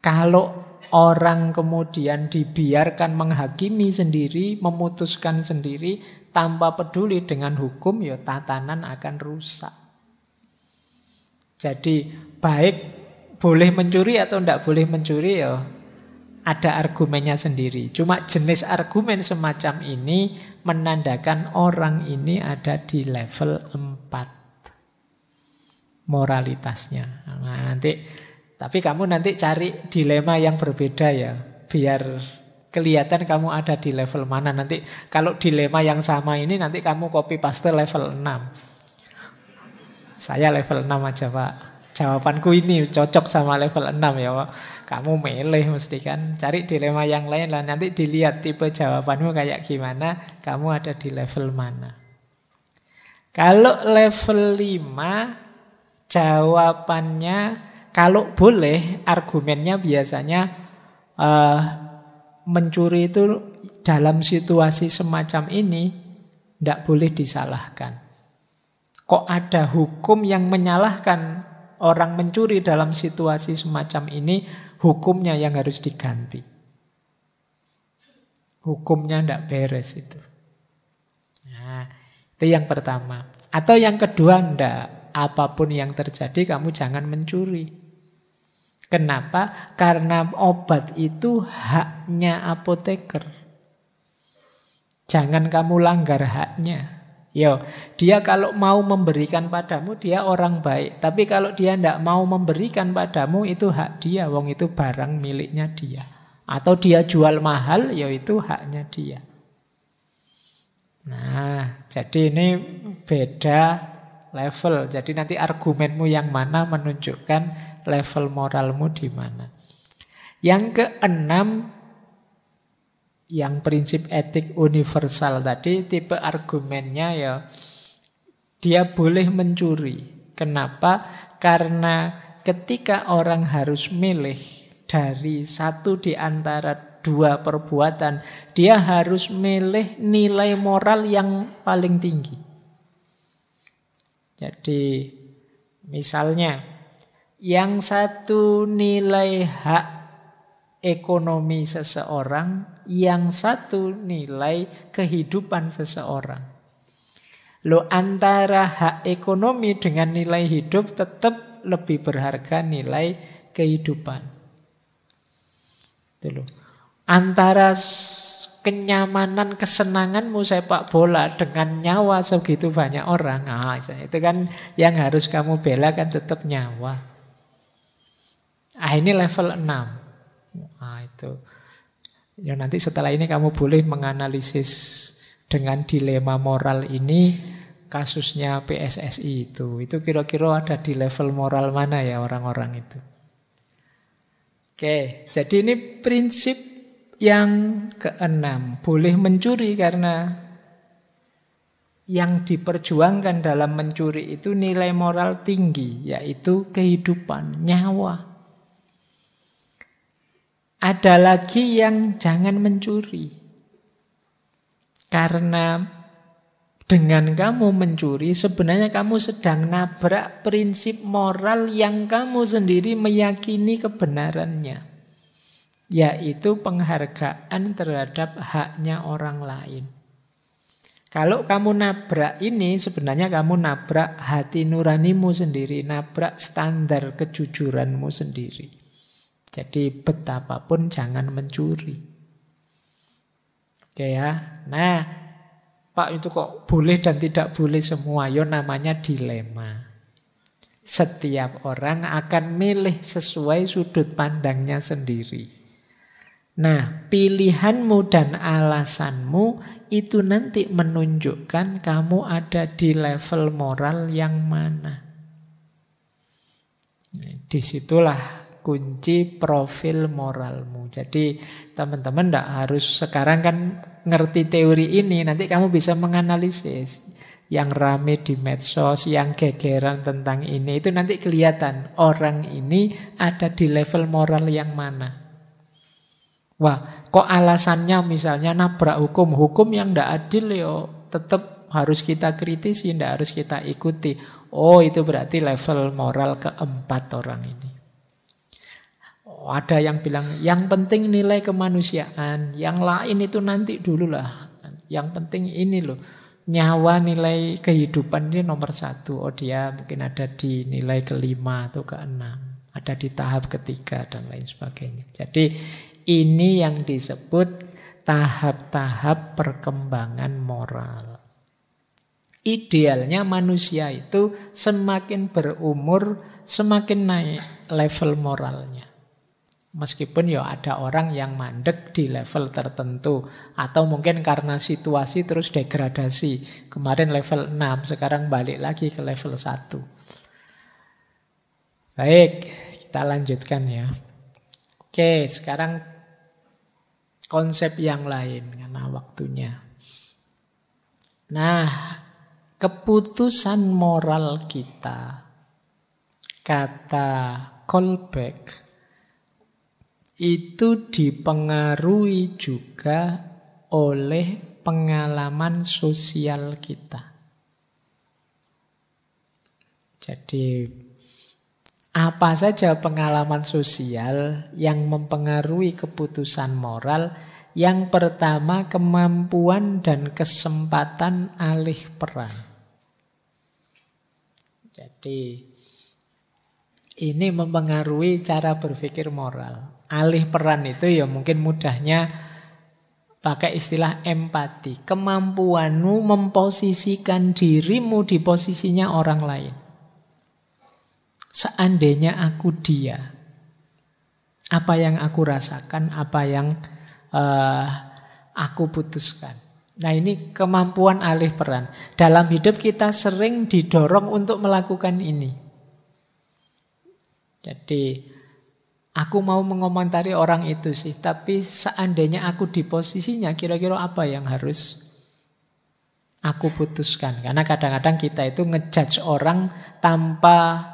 Kalau orang kemudian dibiarkan menghakimi sendiri, memutuskan sendiri tanpa peduli dengan hukum, ya tatanan akan rusak. Jadi baik boleh mencuri atau tidak boleh mencuri, ya ada argumennya sendiri. Cuma jenis argumen semacam ini menandakan orang ini ada di level 4 moralitasnya. Nah, tapi kamu nanti cari dilema yang berbeda ya, biar kelihatan kamu ada di level mana. Nanti kalau dilema yang sama ini nanti kamu copy paste level 6. Saya level 6 aja, Pak. Jawabanku ini cocok sama level 6 ya, Pak. Kamu milih mesti kan. Cari dilema yang lain lah. Nanti dilihat tipe jawabanmu kayak gimana. Kamu ada di level mana. Kalau level 5, jawabannya kalau boleh, argumennya biasanya mencuri itu dalam situasi semacam ini tidak boleh disalahkan. Kok ada hukum yang menyalahkan orang mencuri dalam situasi semacam ini, hukumnya yang harus diganti. Hukumnya tidak beres itu. Nah, itu yang pertama. Atau yang kedua, tidak. Apapun yang terjadi, kamu jangan mencuri. Kenapa? Karena obat itu haknya apoteker. Jangan kamu langgar haknya. Yo, dia kalau mau memberikan padamu, dia orang baik. Tapi kalau dia tidak mau memberikan padamu, itu hak dia. Wong itu barang miliknya dia. Atau dia jual mahal, ya itu haknya dia. Nah, jadi ini beda level. Jadi nanti argumenmu yang mana menunjukkan level moralmu di mana. Yang keenam, yang prinsip etik universal tadi, tipe argumennya ya dia boleh mencuri. Kenapa? Karena ketika orang harus milih dari satu di antara dua perbuatan, dia harus milih nilai moral yang paling tinggi. Jadi misalnya yang satu nilai hak ekonomi seseorang, yang satu nilai kehidupan seseorang. Loh, antara hak ekonomi dengan nilai hidup tetap lebih berharga nilai kehidupan. Itu loh. Antara kenyamanan, kesenanganmu sepak bola dengan nyawa segitu banyak orang. Nah, itu kan yang harus kamu bela kan tetap nyawa. Ini level 6. Nah, itu. Ya, nanti setelah ini kamu boleh menganalisis dengan dilema moral ini kasusnya PSSI itu. Itu kira-kira ada di level moral mana ya orang-orang itu. Oke, jadi ini prinsip yang keenam. Boleh mencuri karena yang diperjuangkan dalam mencuri itu nilai moral tinggi, yaitu kehidupan, nyawa. Ada lagi yang jangan mencuri. Karena dengan kamu mencuri, sebenarnya kamu sedang nabrak prinsip moral yang kamu sendiri meyakini kebenarannya. Yaitu penghargaan terhadap haknya orang lain. Kalau kamu nabrak ini, sebenarnya kamu nabrak hati nuranimu sendiri, nabrak standar kejujuranmu sendiri. Jadi betapapun jangan mencuri. Oke ya. Nah, Pak, itu kok boleh dan tidak boleh semua? Ya namanya dilema. Setiap orang akan milih sesuai sudut pandangnya sendiri. Nah, pilihanmu dan alasanmu itu nanti menunjukkan kamu ada di level moral yang mana. Disitulah kunci profil moralmu. Jadi teman-teman tidak harus, sekarang kan ngerti teori ini, nanti kamu bisa menganalisis. Yang rame di medsos, yang gegeran tentang ini, itu nanti kelihatan orang ini ada di level moral yang mana. Wah, kok alasannya misalnya nabrak hukum. Hukum yang tidak adil yo tetap harus kita kritisi, tidak harus kita ikuti. Oh, itu berarti level moral keempat orang ini. Oh, ada yang bilang, yang penting nilai kemanusiaan, yang lain itu nanti dulu lah. Yang penting ini loh, nyawa, nilai kehidupan ini nomor satu. Oh, dia mungkin ada di nilai kelima atau keenam, ada di tahap ketiga dan lain sebagainya. Jadi ini yang disebut tahap-tahap perkembangan moral. Idealnya manusia itu semakin berumur semakin naik level moralnya. Meskipun ya ada orang yang mandek di level tertentu. Atau mungkin karena situasi terus degradasi. Kemarin level 6, sekarang balik lagi ke level 1. Baik, kita lanjutkan ya. Oke, sekarang konsep yang lain karena waktunya. Nah, keputusan moral kita, kata Kolbeck, itu dipengaruhi juga oleh pengalaman sosial kita. Jadi apa saja pengalaman sosial yang mempengaruhi keputusan moral? Yang pertama, kemampuan dan kesempatan alih peran. Jadi ini mempengaruhi cara berpikir moral. Alih peran itu ya mungkin mudahnya pakai istilah empati. Kemampuanmu memposisikan dirimu di posisinya orang lain. Seandainya aku dia, apa yang aku rasakan, apa yang aku putuskan. Nah, ini kemampuan alih peran. Dalam hidup kita sering didorong untuk melakukan ini. Jadi aku mau mengomentari orang itu sih, tapi seandainya aku di posisinya, kira-kira apa yang harus aku putuskan? Karena kadang-kadang kita itu ngejudge orang tanpa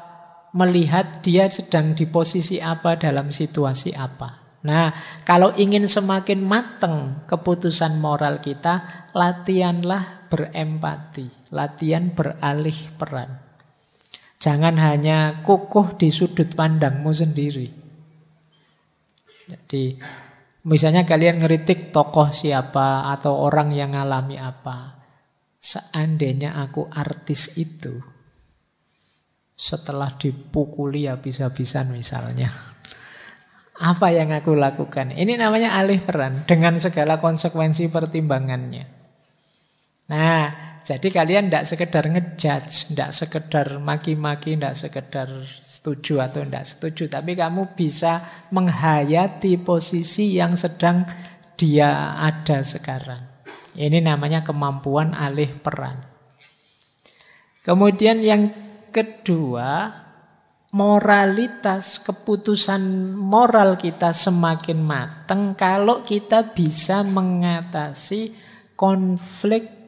melihat dia sedang di posisi apa, dalam situasi apa. Nah, kalau ingin semakin mateng keputusan moral kita, latihanlah berempati, latihan beralih peran. Jangan hanya kukuh di sudut pandangmu sendiri. Jadi misalnya kalian ngeritik tokoh siapa atau orang yang ngalami apa. Seandainya aku artis itu, setelah dipukuli habis-habisan misalnya, apa yang aku lakukan? Ini namanya alih peran dengan segala konsekuensi pertimbangannya. Nah, jadi kalian tidak sekedar ngejudge, tidak sekedar maki-maki, tidak sekedar setuju atau tidak setuju, tapi kamu bisa menghayati posisi yang sedang dia ada sekarang. Ini namanya kemampuan alih peran. Kemudian yang kedua, moralitas, keputusan moral kita semakin matang kalau kita bisa mengatasi konflik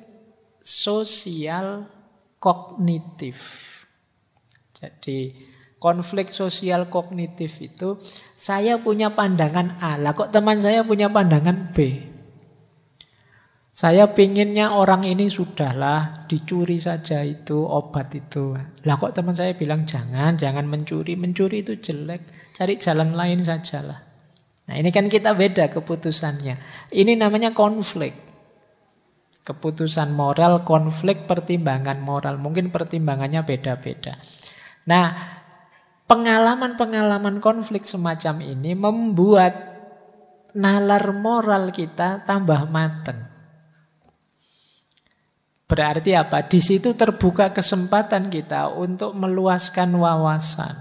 sosial kognitif. Jadi konflik sosial kognitif itu, saya punya pandangan A, lah kok teman saya punya pandangan B. Saya pinginnya orang ini sudahlah dicuri saja itu obat itu. Lah kok teman saya bilang jangan mencuri itu jelek, cari jalan lain sajalah. Nah, ini kan kita beda keputusannya. Ini namanya konflik. Keputusan moral, konflik, pertimbangan moral. Mungkin pertimbangannya beda-beda. Nah, pengalaman-pengalaman konflik semacam ini membuat nalar moral kita tambah matang. Berarti apa? Di situ terbuka kesempatan kita untuk meluaskan wawasan.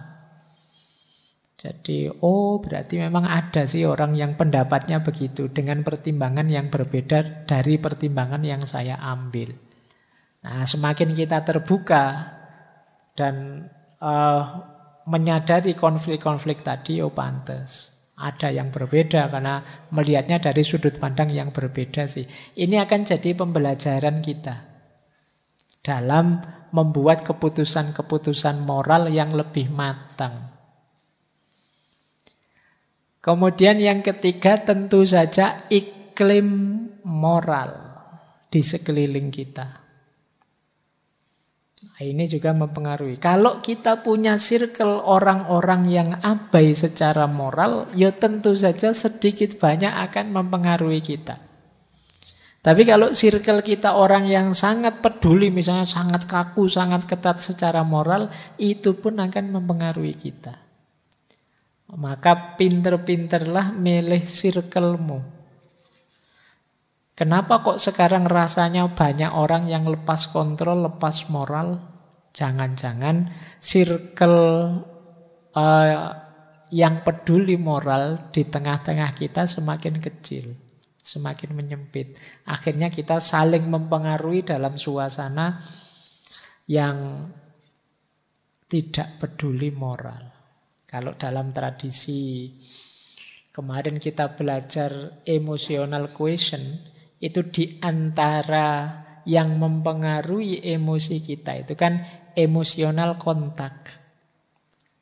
Jadi, berarti memang ada sih orang yang pendapatnya begitu, dengan pertimbangan yang berbeda dari pertimbangan yang saya ambil. Nah, semakin kita terbuka dan menyadari konflik-konflik tadi, pantes. Ada yang berbeda karena melihatnya dari sudut pandang yang berbeda sih. Ini akan jadi pembelajaran kita dalam membuat keputusan-keputusan moral yang lebih matang. Kemudian yang ketiga tentu saja iklim moral di sekeliling kita. Nah, ini juga mempengaruhi. Kalau kita punya circle orang-orang yang abai secara moral, ya tentu saja sedikit banyak akan mempengaruhi kita. Tapi kalau circle kita orang yang sangat peduli, misalnya sangat kaku, sangat ketat secara moral, itu pun akan mempengaruhi kita. Maka pinter-pinterlah milih circlemu. Kenapa kok sekarang rasanya banyak orang yang lepas kontrol, lepas moral? Jangan-jangan circle yang peduli moral di tengah-tengah kita semakin kecil, semakin menyempit. Akhirnya kita saling mempengaruhi dalam suasana yang tidak peduli moral. Kalau dalam tradisi kemarin kita belajar emotional quotient, itu di antara yang mempengaruhi emosi kita itu kan emosional kontak.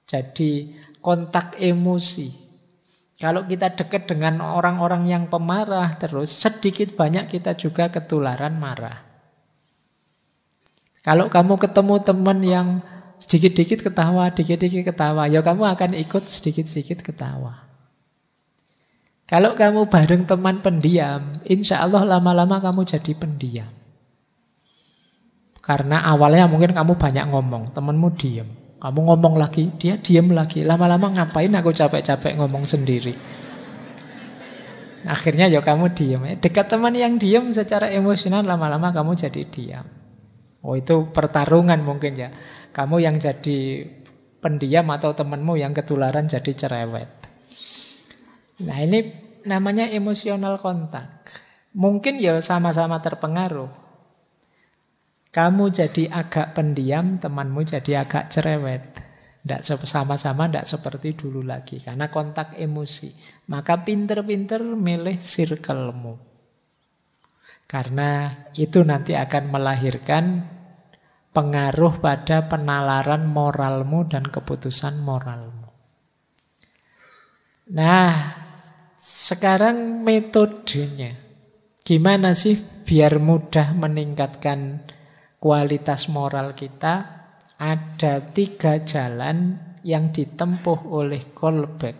Jadi kontak emosi. Kalau kita dekat dengan orang-orang yang pemarah terus, sedikit banyak kita juga ketularan marah. Kalau kamu ketemu teman yang sedikit-sedikit ketawa, dikit-dikit ketawa, ya kamu akan ikut sedikit-sedikit ketawa. Kalau kamu bareng teman pendiam, insya Allah lama-lama kamu jadi pendiam. Karena awalnya mungkin kamu banyak ngomong, temanmu diam. Kamu ngomong lagi, dia diam lagi. Lama-lama ngapain aku capek-capek ngomong sendiri. Akhirnya ya kamu diam. Dekat teman yang diam secara emosional, lama-lama kamu jadi diam. Oh itu pertarungan mungkin ya. Kamu yang jadi pendiam atau temanmu yang ketularan jadi cerewet. Nah ini namanya emosional kontak. Mungkin ya sama-sama terpengaruh. Kamu jadi agak pendiam, temanmu jadi agak cerewet. Sama-sama tidak seperti dulu lagi. Karena kontak emosi. Maka pinter-pinter milih circlemu. Karena itu nanti akan melahirkan pengaruh pada penalaran moralmu dan keputusan moralmu. Nah, sekarang metodenya. Gimana sih biar mudah meningkatkan kualitas moral kita? Ada 3 jalan yang ditempuh oleh Kolbeck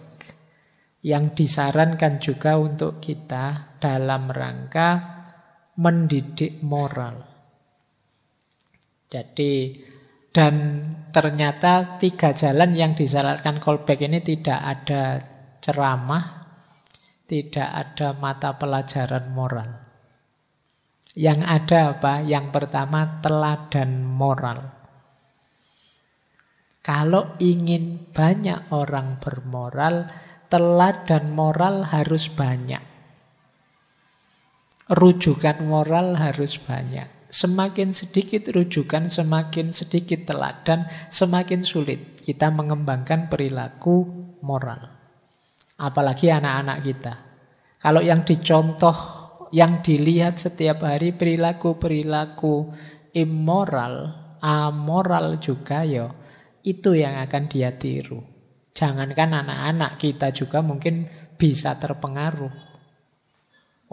yang disarankan juga untuk kita dalam rangka mendidik moral. Jadi, dan ternyata 3 jalan yang disarankan Kolbeck ini tidak ada ceramah, tidak ada mata pelajaran moral. Yang ada apa? Yang pertama, teladan moral. Kalau ingin banyak orang bermoral, teladan moral harus banyak. Rujukan moral harus banyak. Semakin sedikit rujukan, semakin sedikit teladan, semakin sulit kita mengembangkan perilaku moral. Apalagi anak-anak kita. Kalau yang dicontoh, yang dilihat setiap hari perilaku-perilaku immoral, amoral juga ya, itu yang akan dia tiru. Jangankan anak-anak, kita juga mungkin bisa terpengaruh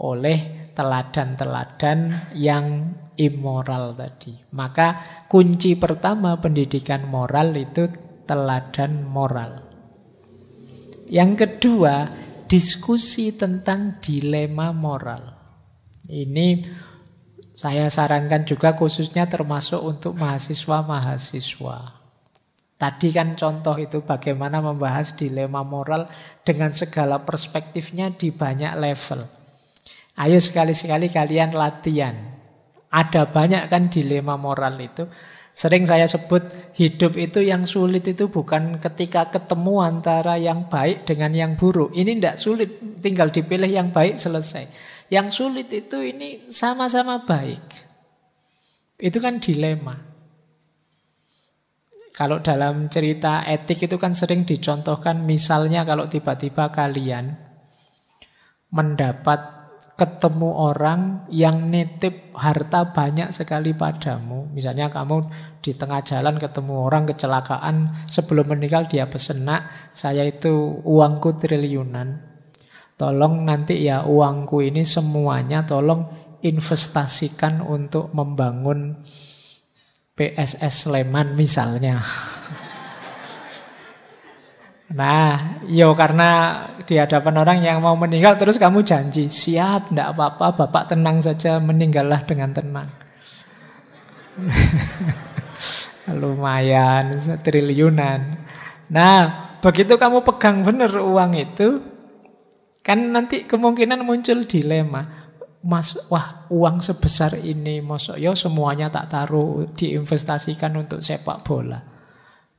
oleh teladan-teladan yang immoral tadi. Maka kunci pertama pendidikan moral itu teladan moral. Yang kedua, diskusi tentang dilema moral. Ini saya sarankan juga khususnya termasuk untuk mahasiswa-mahasiswa. Tadi kan contoh itu bagaimana membahas dilema moral dengan segala perspektifnya di banyak level. Ayo sekali-sekali kalian latihan. Ada banyak kan dilema moral itu. Sering saya sebut hidup itu yang sulit itu bukan ketika ketemu antara yang baik dengan yang buruk. Ini tidak sulit, tinggal dipilih yang baik selesai. Yang sulit itu ini sama-sama baik. Itu kan dilema. Kalau dalam cerita etik itu kan sering dicontohkan, misalnya kalau tiba-tiba kalian mendapat ketemu orang yang nitip harta banyak sekali padamu. Misalnya kamu di tengah jalan ketemu orang kecelakaan, sebelum meninggal dia pesen, "Nak, saya itu uangku triliunan. Tolong nanti ya uangku ini semuanya tolong investasikan untuk membangun PSS Sleman misalnya." Nah, karena di hadapan orang yang mau meninggal terus kamu janji, "Siap, enggak apa-apa, Bapak tenang saja, meninggallah dengan tenang." Lumayan, triliunan. Nah, begitu kamu pegang benar uang itu, kan nanti kemungkinan muncul dilema. Mas, wah uang sebesar ini, masuk semuanya tak taruh diinvestasikan untuk sepak bola.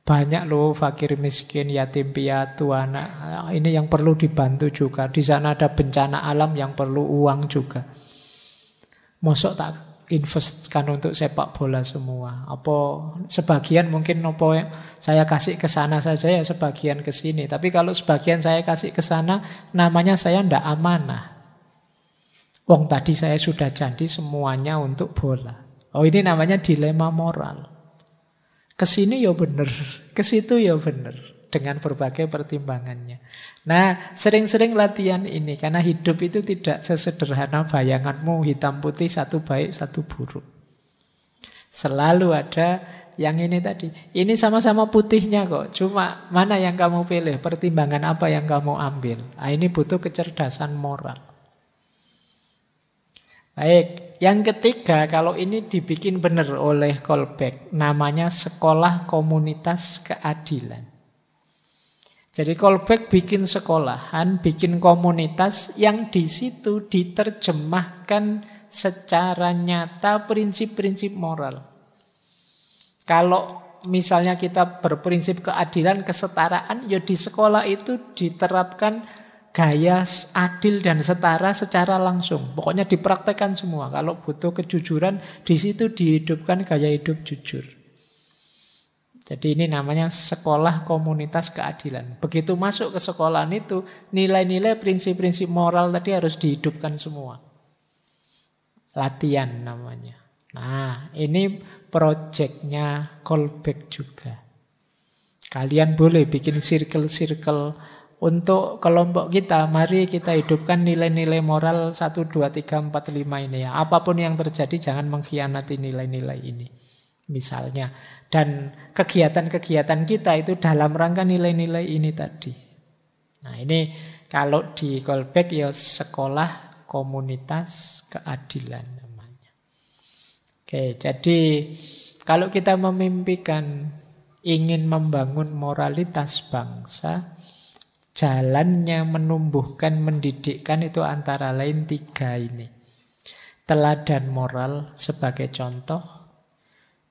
Banyak loh fakir miskin, yatim piatu, anak. Ini yang perlu dibantu juga. Di sana ada bencana alam yang perlu uang juga. Masuk tak investkan untuk sepak bola semua. Apa sebagian mungkin saya kasih ke sana saja ya, sebagian ke sini. Tapi kalau sebagian saya kasih ke sana, namanya saya ndak amanah. Wong tadi saya sudah janji semuanya untuk bola. Ini namanya dilema moral. Kesini ya bener, kesitu ya bener, dengan berbagai pertimbangannya. Nah, sering-sering latihan ini, karena hidup itu tidak sesederhana bayanganmu, hitam putih, satu baik, satu buruk. Selalu ada yang ini tadi. Ini sama-sama putihnya kok, cuma mana yang kamu pilih, pertimbangan apa yang kamu ambil. Ini butuh kecerdasan moral. Baik, yang ketiga, kalau ini dibikin benar oleh Kolbeck, namanya sekolah komunitas keadilan. Jadi Kolbeck bikin sekolahan, bikin komunitas yang di situ diterjemahkan secara nyata prinsip-prinsip moral. Kalau misalnya kita berprinsip keadilan, kesetaraan, ya di sekolah itu diterapkan gaya adil dan setara secara langsung. Pokoknya dipraktekkan semua. Kalau butuh kejujuran, di situ dihidupkan gaya hidup jujur. Jadi ini namanya sekolah komunitas keadilan. Begitu masuk ke sekolahan itu, nilai-nilai prinsip-prinsip moral tadi harus dihidupkan semua. Latihan namanya. Nah, ini proyeknya Kolbeck juga. Kalian boleh bikin circle-circle untuk kelompok kita. Mari kita hidupkan nilai-nilai moral 1, 2, 3, 4, 5 ini ya. Apapun yang terjadi jangan mengkhianati nilai-nilai ini. Misalnya. Dan kegiatan-kegiatan kita itu dalam rangka nilai-nilai ini tadi. Nah ini kalau di Kolbeck ya sekolah komunitas keadilan namanya. Oke, jadi kalau kita memimpikan ingin membangun moralitas bangsa, jalannya menumbuhkan, mendidikkan itu antara lain 3 ini. Teladan moral sebagai contoh,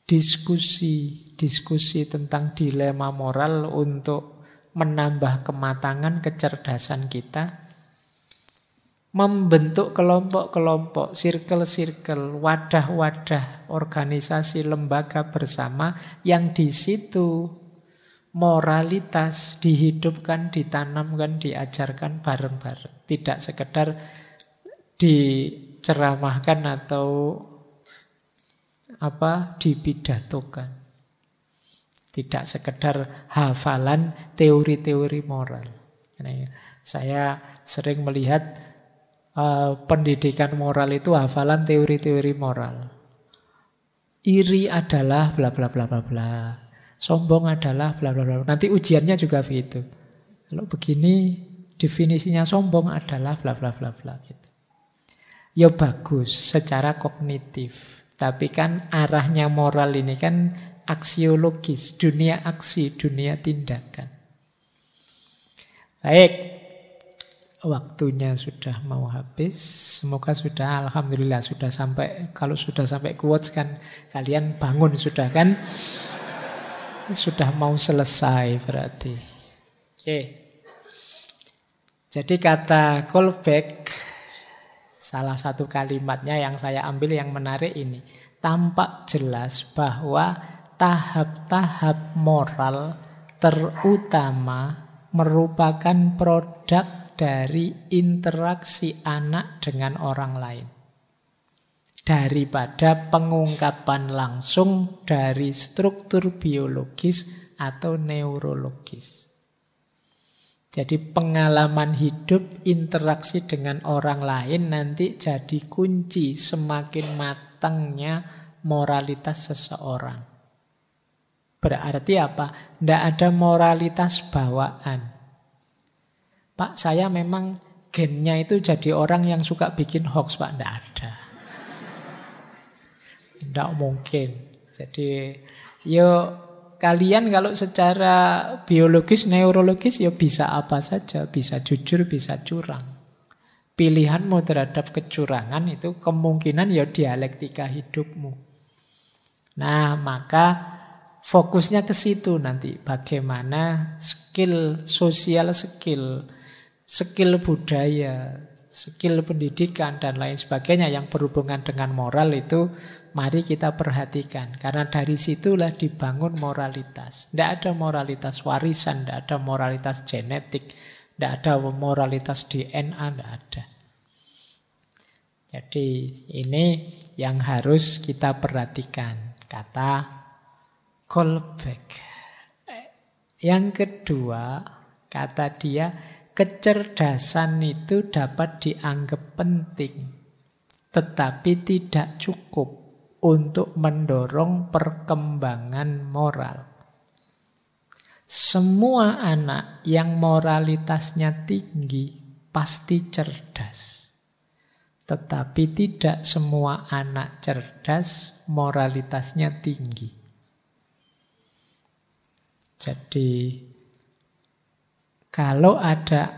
diskusi tentang dilema moral untuk menambah kematangan kecerdasan kita, membentuk kelompok-kelompok, circle-circle, wadah-wadah, organisasi, lembaga bersama yang di situ moralitas dihidupkan, ditanamkan, diajarkan bareng-bareng. Tidak sekedar diceramahkan atau dipidatokan. Tidak sekedar hafalan teori-teori moral. Saya sering melihat pendidikan moral itu hafalan teori-teori moral. Iri adalah bla bla bla bla bla. Sombong adalah bla bla bla. Nanti ujiannya juga begitu. Kalau begini definisinya sombong adalah bla bla bla bla gitu. Ya bagus secara kognitif. Tapi kan arahnya moral ini kan aksiologis, dunia aksi, dunia tindakan. Baik. Waktunya sudah mau habis. Semoga sudah, alhamdulillah sudah sampai. Kalau sudah sampai quotes kan kalian bangun sudah kan? Sudah mau selesai berarti. Oke. Jadi kata Kolbeck, salah satu kalimatnya yang saya ambil yang menarik ini. Tampak jelas bahwa tahap-tahap moral terutama merupakan produk dari interaksi anak dengan orang lain, daripada pengungkapan langsung dari struktur biologis atau neurologis. Jadi pengalaman hidup, interaksi dengan orang lain nanti jadi kunci semakin matangnya moralitas seseorang. Berarti apa? Tidak ada moralitas bawaan. Pak, saya memang gennya itu jadi orang yang suka bikin hoax, Pak. Tidak ada. Tidak mungkin. Jadi, kalian kalau secara biologis, neurologis, bisa apa saja. Bisa jujur, bisa curang. Pilihanmu terhadap kecurangan itu kemungkinan dialektika hidupmu. Nah, maka fokusnya ke situ nanti. Bagaimana skill sosial, skill budaya, skill pendidikan, dan lain sebagainya yang berhubungan dengan moral itu mari kita perhatikan. Karena dari situlah dibangun moralitas. Tidak ada moralitas warisan, tidak ada moralitas genetik, tidak ada moralitas DNA, tidak ada. Jadi ini yang harus kita perhatikan. Kata Kolbeck. Yang kedua, kata dia, kecerdasan itu dapat dianggap penting, tetapi tidak cukup untuk mendorong perkembangan moral. Semua anak yang moralitasnya tinggi pasti cerdas, tetapi tidak semua anak cerdas moralitasnya tinggi. Jadi kalau ada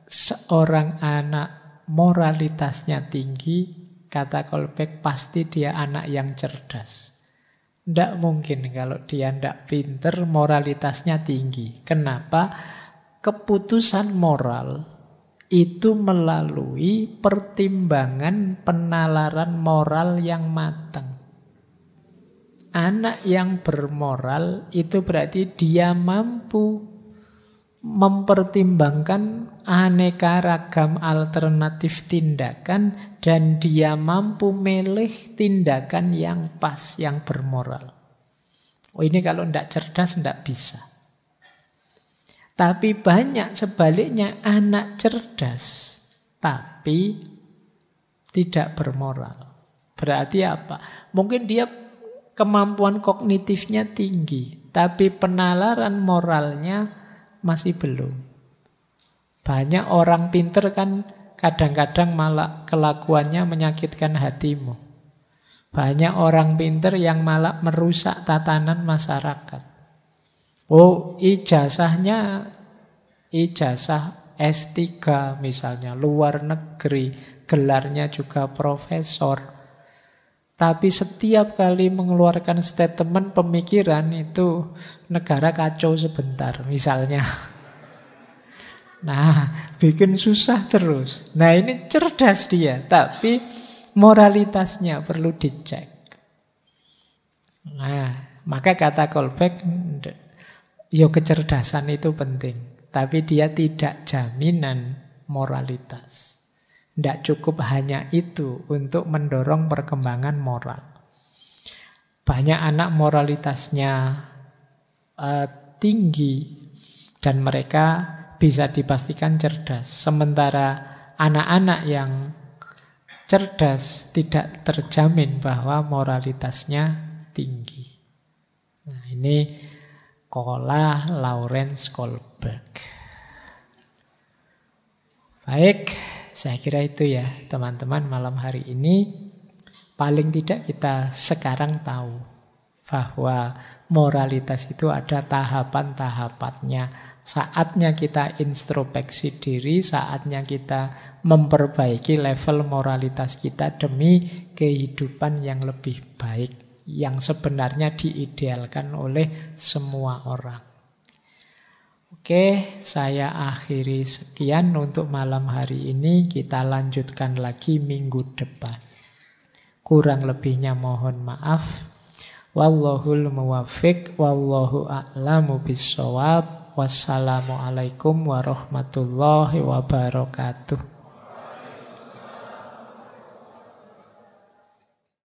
seorang anak moralitasnya tinggi, kata Kolbeck, pasti dia anak yang cerdas. Tidak mungkin kalau dia tidak pinter, moralitasnya tinggi. Kenapa? Keputusan moral itu melalui pertimbangan penalaran moral yang matang. Anak yang bermoral itu berarti dia mampu mempertimbangkan aneka ragam alternatif tindakan dan dia mampu milih tindakan yang pas, yang bermoral. Ini kalau tidak cerdas tidak bisa. Tapi banyak sebaliknya anak cerdas tapi tidak bermoral. Berarti apa? Mungkin dia kemampuan kognitifnya tinggi, tapi penalaran moralnya masih belum. Banyak orang pinter kan kadang-kadang malah kelakuannya menyakitkan hatimu. Banyak orang pinter yang malah merusak tatanan masyarakat. Oh, ijazah S3 misalnya, luar negeri, gelarnya juga profesor. Tapi setiap kali mengeluarkan statement pemikiran itu negara kacau sebentar misalnya. Nah, bikin susah terus. Nah, ini cerdas dia, tapi moralitasnya perlu dicek. Nah, maka kata Kolbeck, kecerdasan itu penting, tapi dia tidak jaminan moralitas. Tidak cukup hanya itu untuk mendorong perkembangan moral. Banyak anak moralitasnya tinggi dan mereka bisa dipastikan cerdas. Sementara anak-anak yang cerdas tidak terjamin bahwa moralitasnya tinggi. Nah, ini Kola Lawrence Kohlberg. Baik, saya kira itu ya teman-teman malam hari ini. Paling tidak kita sekarang tahu bahwa moralitas itu ada tahapan-tahapannya. Saatnya kita introspeksi diri, saatnya kita memperbaiki level moralitas kita demi kehidupan yang lebih baik, yang sebenarnya diidealkan oleh semua orang. Oke, saya akhiri sekian untuk malam hari ini. Kita lanjutkan lagi minggu depan. Kurang lebihnya mohon maaf. Wallahul muwaffiq, wallahu a'lamu bissawab. Wassalamualaikum warahmatullahi wabarakatuh.